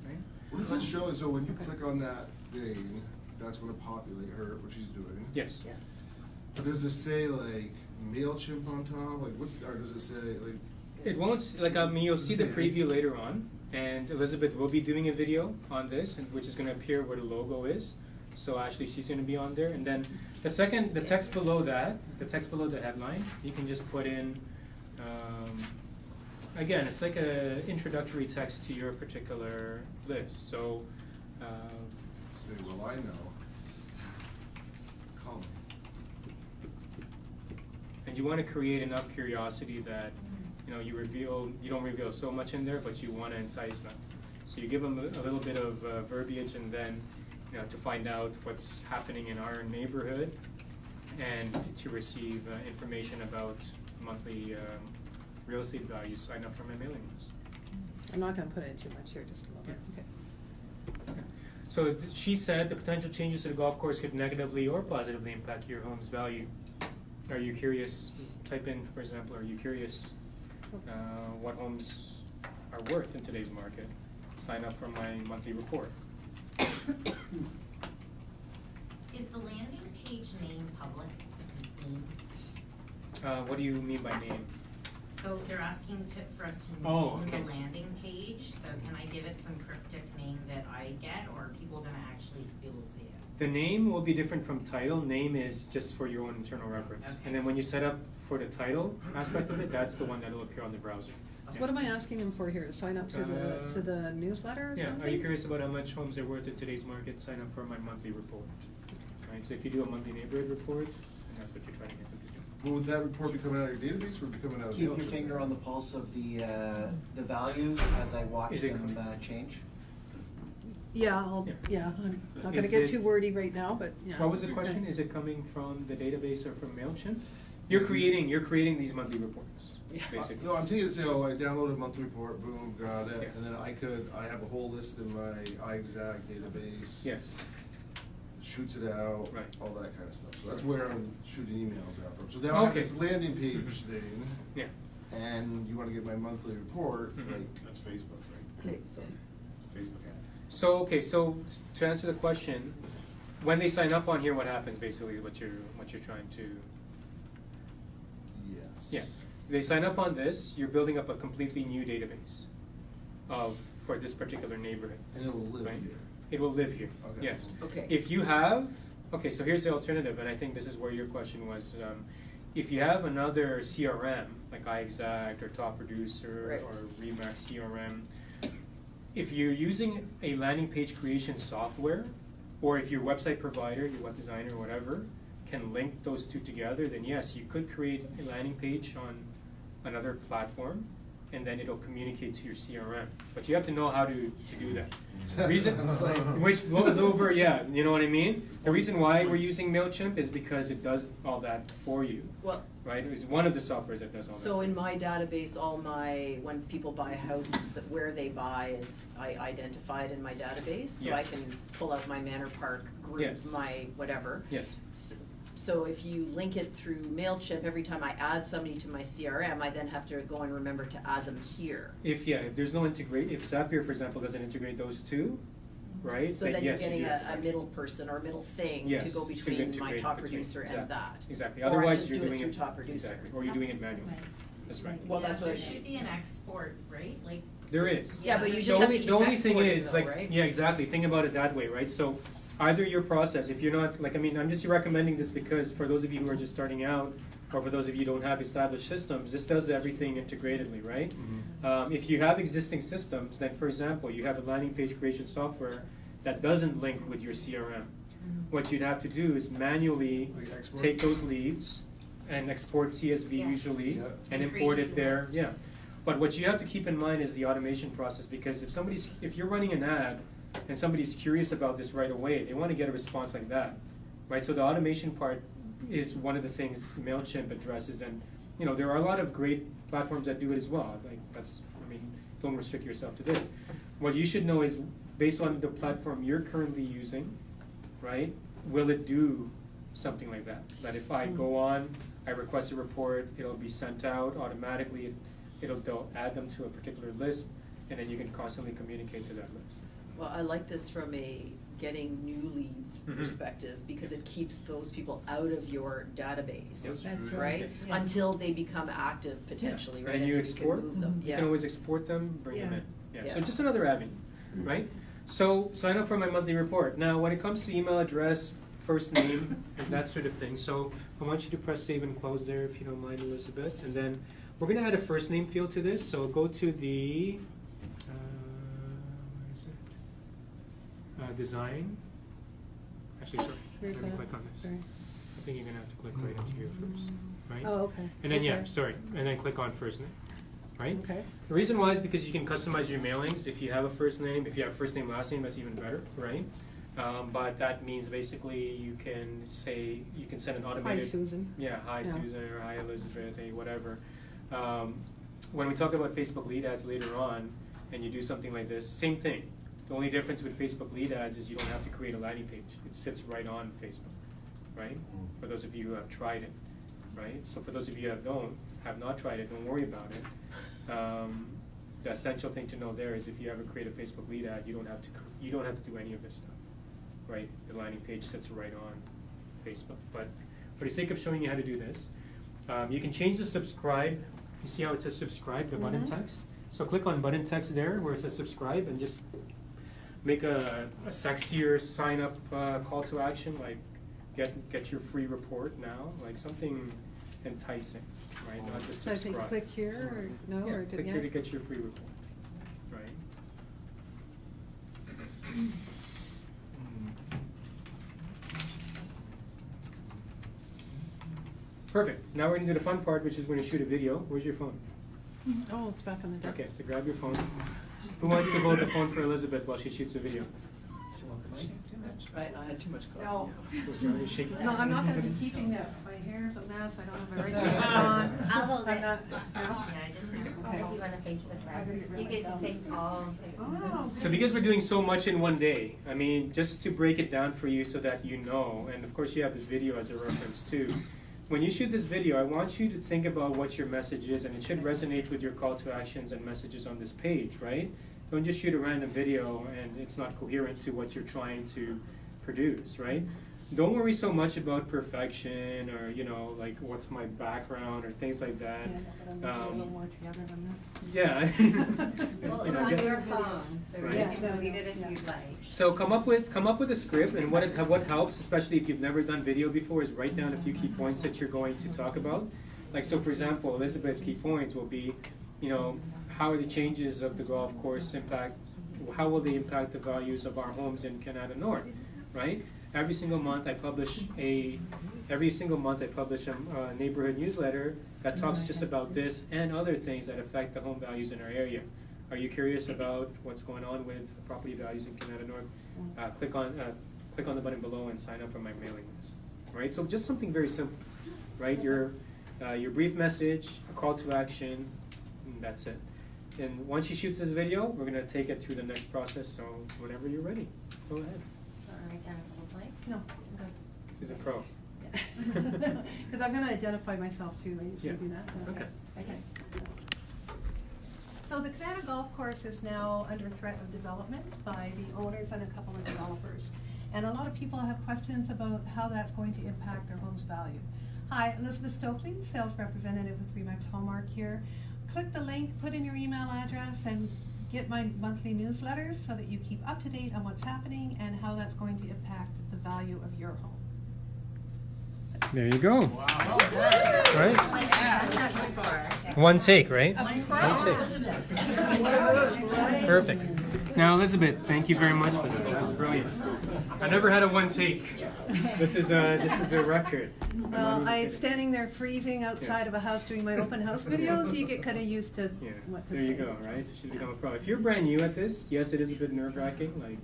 Right? What does it show? So when you click on that thing, that's gonna populate her, what she's doing. Yes. Yeah. But does it say like Mailchimp on top? Like what's, or does it say like? It won't, you'll see the Say- preview later on, and Elizabeth will be doing a video on this, and which is gonna appear where the logo is. So actually, she's gonna be on there, and then the text below that, the text below the headline, you can just put in, again, it's like a introductory text to your particular list, so, Say, well, I know. Call me. and you wanna create enough curiosity that, you know, you don't reveal so much in there, but you wanna entice them. So you give them a little bit of verbiage, and then, you know, to find out what's happening in our neighborhood, and to receive information about monthly real estate values, sign up for my mailing list. I'm not gonna put in too much here, just a little bit, okay. So she said the potential changes to the golf course could negatively or positively impact your home's value. Are you curious, type in, for example, are you curious what homes are worth in today's market? Sign up for my monthly report. Is the landing page name public and seen? What do you mean by name? So they're asking for us to Oh, name okay. the landing page, so can I give it some cryptic name that I get, or are people gonna actually be able to see it? The name will be different from title. Name is just for your own internal reference. Okay. And then when you set up for the title aspect of it, that's the one that will appear on the browser. So what am I asking them for here, to sign up to to the newsletter or Yeah, something? are you curious about how much homes are worth in today's market? Sign up for my monthly report. Right, so if you do a monthly neighborhood report, then that's what you're trying to get them to do. Well, would that report be coming out of your database or be coming out of Keep your Mailchimp? finger on the pulse of the values as I watch Is it them coming- change. Yeah, I'm not gonna get Is too it- wordy right now, but yeah. What was the question? Okay. Is it coming from the database or from Mailchimp? You're creating these monthly reports, basically. No, I'm thinking, say, oh, I downloaded a monthly report, boom, got it, Yeah. and then I have a whole list in my iExact database. Yes. Shoots it out, Right. all that kind of stuff. So that's where I'm shooting emails out from. So now I have Okay. this landing page thing, Yeah. and you wanna get my monthly report, Mhm. like. That's Facebook, right? Okay, so. It's a Facebook ad. So, okay, so to answer the question, when they sign up on here, what happens basically, what you're trying to, Yes. yeah. They sign up on this, you're building up a completely new database for this particular neighborhood. And it will live Right. here. It will live here, Okay. yes. Okay. If you have, okay, so here's the alternative, and I think this is where your question was. If you have another CRM, like iExact or Top Producer Right. or Remax CRM, if you're using a landing page creation software, or if your website provider, your web designer or whatever, can link those two together, then yes, you could create a landing page on another platform, and then it'll communicate to your CRM. But you have to know how to do that. The reason, which blows over, yeah, you know what I mean? The reason why we're using Mailchimp is because it does all that for you, Well, right? It's one of the softwares that does all that. so in my database, when people buy a house, where they buy is, I identify it in my database. So I Yes. can pull out my Manor Park group, Yes. my whatever. Yes. So if you link it through Mailchimp, every time I add somebody to my CRM, I then have to go and remember to add them here. If there's no if Zapier, for example, doesn't integrate those two, right? So then you're yes, you getting do have to a write. middle person or middle thing to Yes, go to between my integrate top between- producer and exactly, that. Exactly, Or I otherwise just you're do it doing through it. top producer. Exactly, or you're doing it manually, that's right. Well, that's what I There mean. should be an export, right? Like, There is. Yeah, but you The just have to keep The only thing exporting is, though, like, right? yeah, exactly, think about it that way, right? So either your process, if you're not, like, I mean, I'm just recommending this because for those of you who are just starting out, or for those of you who don't have established systems, this does everything integratedly, right? If you have existing systems, then for example, you have a landing page creation software that doesn't link with your CRM. What you'd have to do is manually Like export? take those leads and export CSV Yeah. usually, Yeah. and And import create a it new there, list. yeah. But what you have to keep in mind is the automation process, because if you're running an ad and somebody's curious about this right away, they want to get a response like that, right? So the automation part is one of the things Mailchimp addresses, and you know there are a lot of great platforms that do it as well. Like don't restrict yourself to this. What you should know is based on the platform you're currently using, right? Will it do something like that? That if I go on, I request a report, it'll be sent out automatically. they'll add them to a particular list, and then you can constantly communicate to that list. Well, I like this from a getting new leads Mhm. perspective, because it keeps those people out of your database, Yes. That's right? Yeah. Until they become active potentially, right? And you then export, can move them, you yeah. can always export them, bring them Yeah. in. Yeah, so Yeah. just another avenue, right? So sign up for my monthly report. Now, when it comes to email address, first name, and that sort of thing, so I want you to press save and close there if you don't mind, Elizabeth. And then we're gonna add a first name field to this, so go to the, where is it? Design. Actually, sorry, Where's let me that? click on this. Sorry. I think you're gonna have to click right into here first, right? Oh, okay. And then, yeah, Okay. sorry, and then click on first name, right? Okay. The reason why is because you can customize your mailings. If you have a first name, if you have first name, last name, that's even better, right? But that means basically you can say, you can send an Hi, automated. Susan. Yeah, hi Yeah. Susan, or hi Elizabeth, hey, whatever. When we talk about Facebook lead ads later on, and you do something like this, same thing. The only difference with Facebook lead ads is you don't have to create a landing page. It sits right on Facebook, right? For those of you who have tried it, right? So for those of you who have not tried it, don't worry about it. The essential thing to know there is if you ever create a Facebook lead ad, you don't have to do any of this stuff, right? The landing page sits right on Facebook. But for the sake of showing you how to do this, you can change the subscribe. You see how it says subscribe, the button Mhm. text? So click on button text there where it says subscribe and just make a sexier sign up call to action, like get your free report now, like something enticing, right? Not just So I say subscribe. click here, or no, Yeah, or click yeah? here to get your free report, right? Perfect. Now we're gonna do the fun part, which is we're gonna shoot a video. Where's your phone? Oh, it's back on the desk. Okay, so grab your phone. Who wants to hold the phone for Elizabeth while she shoots the video? Right, I had too much coffee. No. You're shaking. No, I'm not gonna be keeping this. My hair's a mess, I don't have the right makeup on. I'll hold I'm it. not- Yeah, I didn't know. So if you wanna face this way, you get to face all. Oh, So because we're doing so much in one day, I mean, just to break it down for you so that you know, and of course you have this video as a reference too. When you shoot this video, I want you to think about what your message is, and it should resonate with your call to actions and messages on this page, right? Don't just shoot a random video and it's not coherent to what you're trying to produce, right? Don't worry so much about perfection or, you know, like what's my background or things like that. yeah, but I'm gonna do a little more together than this. Yeah. Well, You it's know, on get- your phone, so Right. you Yeah, can no, delete no, it if yeah. you'd like. So come up with a script, and what helps, especially if you've never done video before, is write down a few key points that you're going to talk about. Like, so for example, Elizabeth's key points will be, you know, how are the changes of the golf course impact, how will they impact the values of our homes in Canada North, right? Every single month I publish a neighborhood newsletter that talks just about this and other things that affect the home values in our area. Are you curious about what's going on with property values in Canada North? Click on the button below and sign up for my mailing list. Right? So just something very simple, right? Your brief message, a call to action, and that's it. And once she shoots this video, we're gonna take it through the next process. So whenever you're ready, go ahead. Write down a couple points. No, I'm She's a pro. good. Cause I'm gonna identify myself too, I Yeah. usually do that. Okay. Okay. So the Canada Golf Course is now under threat of development by the owners and a couple of developers. And a lot of people have questions about how that's going to impact their home's value. Hi, Elizabeth Stokely, sales representative with Remax Hallmark here. Click the link, put in your email address, and get my monthly newsletters so that you keep up to date on what's happening and how that's going to impact the value of your home. There you go. Well done. Right? Like I've done that before. One take, right? One take. Right? Perfect. Now, Elizabeth, thank you very much for that. That was brilliant. I never had a one take. This is a record. Well, I'm standing there freezing outside Yes. of a house doing my open house videos, you get kind of used to Yeah, what to there you say. go, right? So she's become a pro. If you're brand new at this, yes, it is a bit nerve-wracking. Like,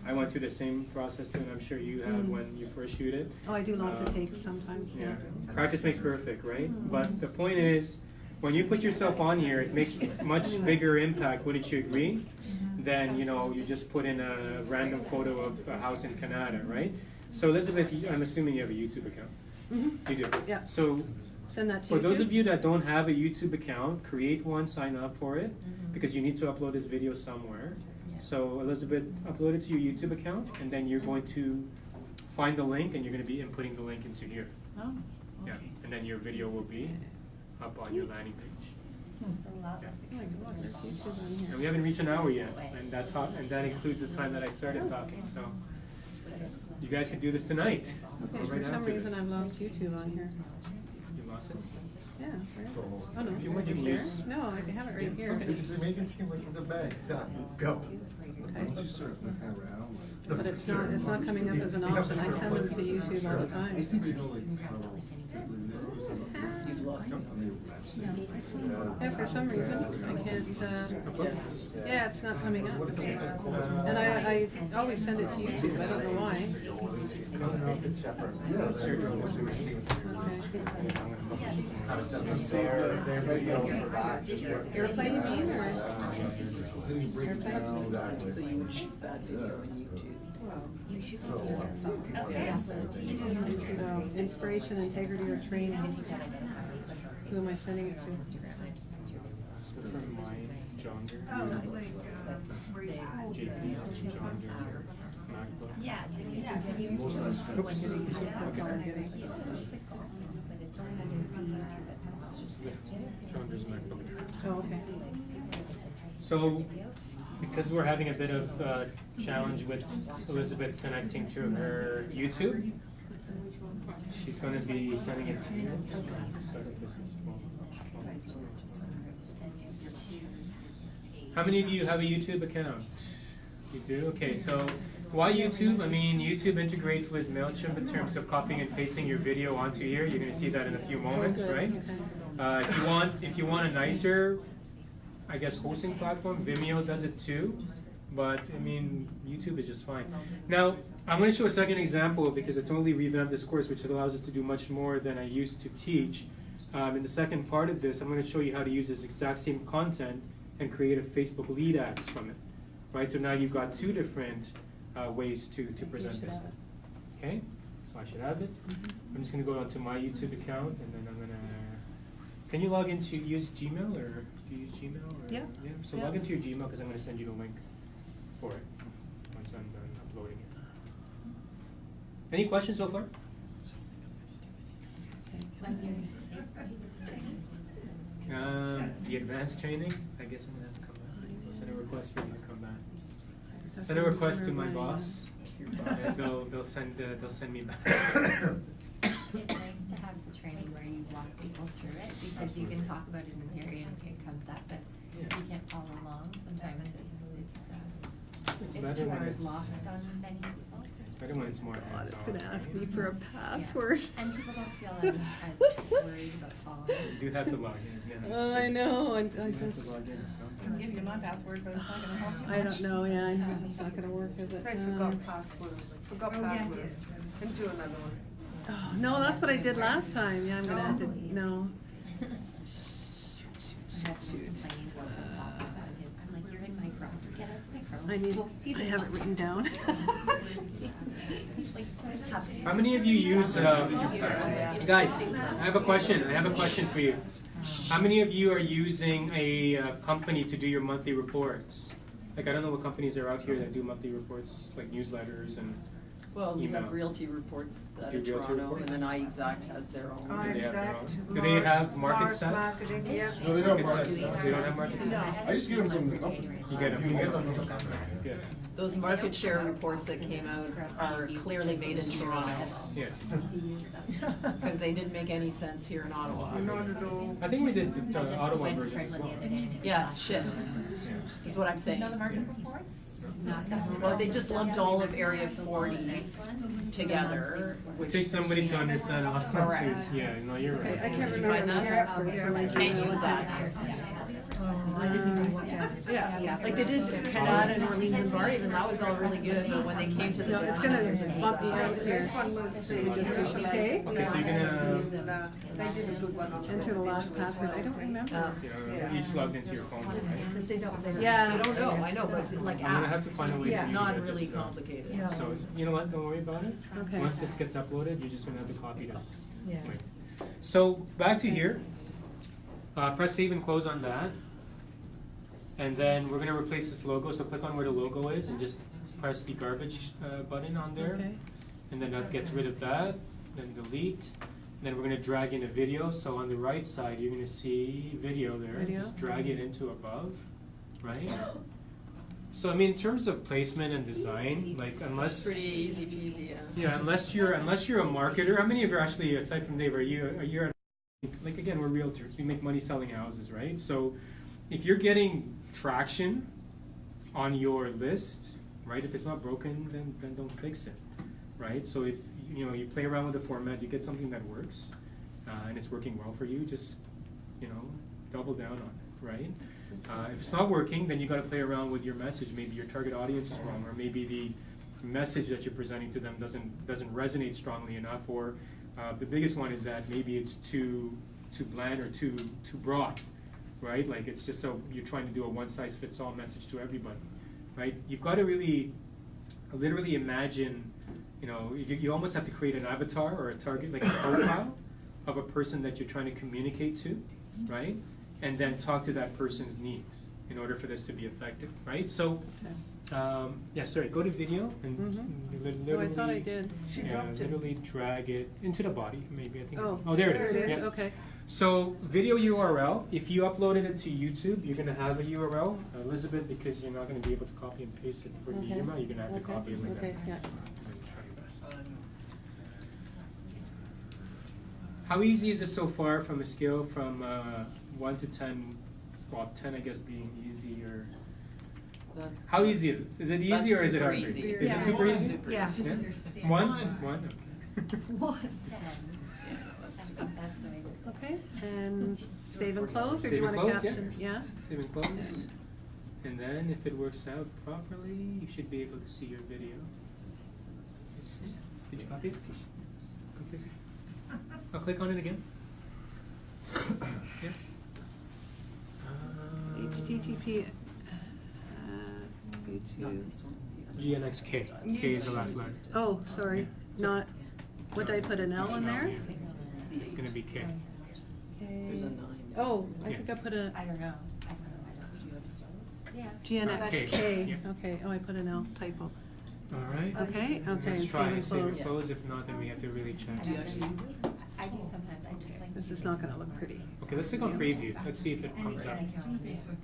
I went through the same process, and I'm sure you have when you first shoot it. Oh, I do lots of Um, takes sometimes, yeah. Practice makes perfect, right? But the point is, when you put yourself on here, it makes much bigger impact, wouldn't you agree? Than, you know, you just put in a random photo of a house in Canada, right? So Elizabeth, I'm assuming you have a YouTube account. Mhm. You do? Yeah. So Send that to For you those too? of you that don't have a YouTube account, create one, sign up for it, because you need to upload this video somewhere. So Elizabeth, upload it to your YouTube account, and then you're going to find the link, and you're gonna be inputting the link into here. Oh, Yeah, okay. and then your video will be up on your landing page. It's a lot Yeah. less Oh my God, there's expensive. YouTube on here. And we haven't reached an hour yet, and that includes the time that I started talking, so you guys can do this tonight. Okay, Or for right some after reason this. I've lost YouTube on here. You lost it? Yeah, where? Oh, no. If you want, you can There? use- No, I have it right here. Just make it seem like it's a bag, done, go. Why don't you start looking around, like. But it's not coming up as an option. I send them to YouTube all the I time. think they know like how You've lost me. Yeah, for some reason, I can't, yeah, it's not coming up. And I always send it to YouTube, I don't know why. I don't know if it's separate. Okay. How to send them their video for that. Airplay you mean, or? Exactly. So you would shoot that video on YouTube. No, inspiration, integrity, or training. Who am I sending it to? From mine, John Deere. Oh, JP, John Deere, MacBook. Yeah. Most of them That's all I'm getting. John Deere's MacBook. Oh, okay. So, because we're having a bit of challenge with Elizabeth's connecting to her YouTube, she's going to be sending it to you. Start if this is full. How many of you have a YouTube account? You do? Okay, so why YouTube? I mean, YouTube integrates with Mailchimp in terms of copying and pasting your video onto here. You're going to see that in a few moments, right? If you want a nicer, I guess, hosting platform, Vimeo does it too. But I mean, YouTube is just fine. Now, I'm going to show a second example because I totally revamped this course, which allows us to do much more than I used to teach. In the second part of this, I'm going to show you how to use this exact same content and create a Facebook lead ads from it. Right? So now you've got two different ways to present this. Okay? So I should have it. I'm just going to go onto my YouTube account, and then I'm going to. Can you log into use Gmail, or do you use Gmail? Or, Yeah. Yeah. So Yeah. log into your Gmail because I'm going to send you the link for it once I'm done uploading it. Any questions so far? The advanced training. I guess I'm going to have to come back. Send a request for you to come back. Send a request to my boss, and they'll send me back. It's nice to have the training where you walk people through it, because you can talk about it in theory and it comes up, but if you can't follow along, sometimes It's it's better 2 when hours it's- lost on many people. It's better when it's more God, hands-on. it's gonna ask me for a password. And people don't feel as worried about following. You do have to log in. Yeah, Oh, I know, and I You have just, to log in. It sounds I can like. give you my password, but it's not gonna help you I much. don't know, yeah, I know, it's not gonna work, is it? Say forgot password, forgot password, and do another one. Oh, no, that's what I did last time, yeah, I'm gonna have to, no. My husband was complaining about some pop about his, I'm like, you're in my Chrome, get out of my Chrome. I need, Well, see I the have it pop-up. written down. He's like, it's tough. How many of you use, guys, I have a question for you. How many of you are using a company to do your monthly reports? Like, I don't know what companies are out here that do monthly reports, like newsletters and Well, you email. have realty reports out Do of realty Toronto, report? and then iExact has their own. Do they have their iExact, own? Do they have market Mars stats? Marketing, yeah. No, they don't Market market stats. stats. They don't have market stats? I used to get them from the company. You get them. You get them from the company. Good. Those market share reports that came out are clearly made in Toronto, Yeah. because they didn't make any sense here in Ottawa. Not at all. I think we did the I just Ottawa went to version as Franklin well. the other day and it was Yeah, not it's shit, Yeah. is what I'm saying. No, the market reports? Not that. Well, they just lumped all of Area 40s together, It which. takes somebody to understand Ottawa Correct. too. Yeah, no, you're I right. can't Did you remember find the that? password for my Can't Gmail use that. I didn't even look at it. Yeah, like they did Canada and Orleans and Bar, even that was all really good, but when they came to the. No, it's gonna bump me out here. This one was the official. Okay. Okay, so you're gonna, They did a good one on. Enter the last password, I don't remember. you just logged into your phone, right? Yeah. I don't know, I know, but like I'm gonna have ask, to find a way for you it's to not get really this, complicated. So, you know what, don't worry about it. Okay. Once this gets uploaded, you're just gonna have to copy this. Yeah. Like, So back to here. Press save and close on that. And then we're gonna replace this logo, so click on where the logo is and just press the garbage button on there. Okay. And then that gets rid of that, then delete. And then we're gonna drag in a video, so on the right side, you're gonna see video there. Video. Just drag it into above, right? So I mean, in terms of placement and design, like unless Pretty easy peasy, yeah. yeah, unless you're a marketer. How many of you are actually, aside from Dave, are you like again, we're realtors. We make money selling houses, right? So if you're getting traction on your list, right? If it's not broken, then don't fix it, right? So if you play around with the format, you get something that works, and it's working well for you, just double down on it, right? If it's not working, then you got to play around with your message. Maybe your target audience is wrong, or maybe the message that you're presenting to them doesn't resonate strongly enough, or the biggest one is that maybe it's too bland or too broad, right? Like it's just so you're trying to do a one-size-fits-all message to everybody, right? You've got to really, literally imagine, you almost have to create an avatar or a target, like a profile of a person that you're trying to communicate to, right? And then talk to that person's needs in order for this to be effective, right? So, yeah, sorry, go to video and literally. Oh, I thought I did. Literally drag it into the body, maybe, I think. Oh, there it is. Yeah. Okay. So, video URL, if you uploaded it to YouTube, you're gonna have a URL. Elizabeth, because you're not gonna be able to copy and paste it for the Okay. email, you're gonna have to copy it like that. Okay, yeah. Try your best. How easy is it so far from a scale from 1 to 10? Well, 10 I guess being easy, or how easy is this? Is it easy or is it hard? That's super easy. Is Yeah. it super easy? Super Yeah. easy. Yeah? One? One? One. 10. Yeah, that's super. That's the way this is. Okay, and save and close, or do Save you and want to close, yeah. caption? Yeah? Save and close. And then if it works out properly, you should be able to see your video. Did you copy it? Completely. I'll click on it again. Yeah. HTTP. Not this one. GNXK. K is the last letter. Oh, sorry, not, what did I put, an L in there? Yeah. It's gonna be K. There's a 9. Oh, I think I put a I don't know. Do you have a star? Yeah. GNXK, Yeah. okay, oh, I put an L typo. All right. Okay, Let's save try and and save and close. close. If not, then we have to really check. Do you actually use it? I do sometimes. I just like. This is not gonna look pretty. Okay, let's click on preview. Let's see if it comes up.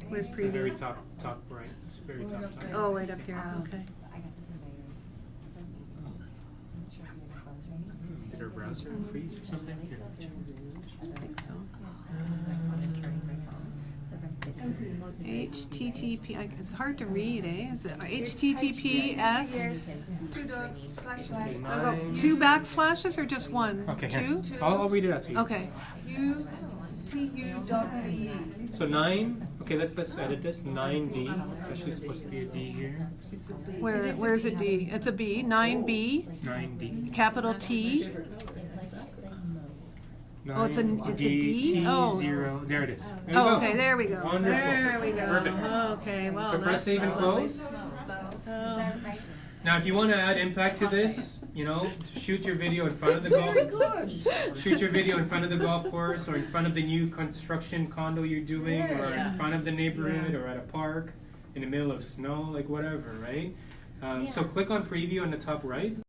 Where's The very preview? top right. It's very top. Oh, right up here, okay. I got this in my Did our browser freeze or something? Here. I think so. HTTP, it's hard to read, eh? Is it HTTPS? 2 dots, slash, slash, Okay, I'll go 9. 2 backslashes or just 1? Okay, here. 2? I'll read it out to you. Okay. UTU.be. So 9. Okay, let's edit this. 9D. It's actually supposed to be a D here. Where's a D? It's a B, 9B, 9D. capital T. Oh, it's a D? Oh. T0. There it is. There you Oh, go. okay, there we go. Wonderful. There we go. Perfect. Okay, well, So press that's save and lovely. close. Oh. Now, if you want to add impact to this, shoot your video in front of the golf. Shoot your video in front of the golf course, or in front of the new construction condo you're doing, or in front of the neighborhood, or at a park, in the middle of snow, like whatever, right? So click on preview on the top right.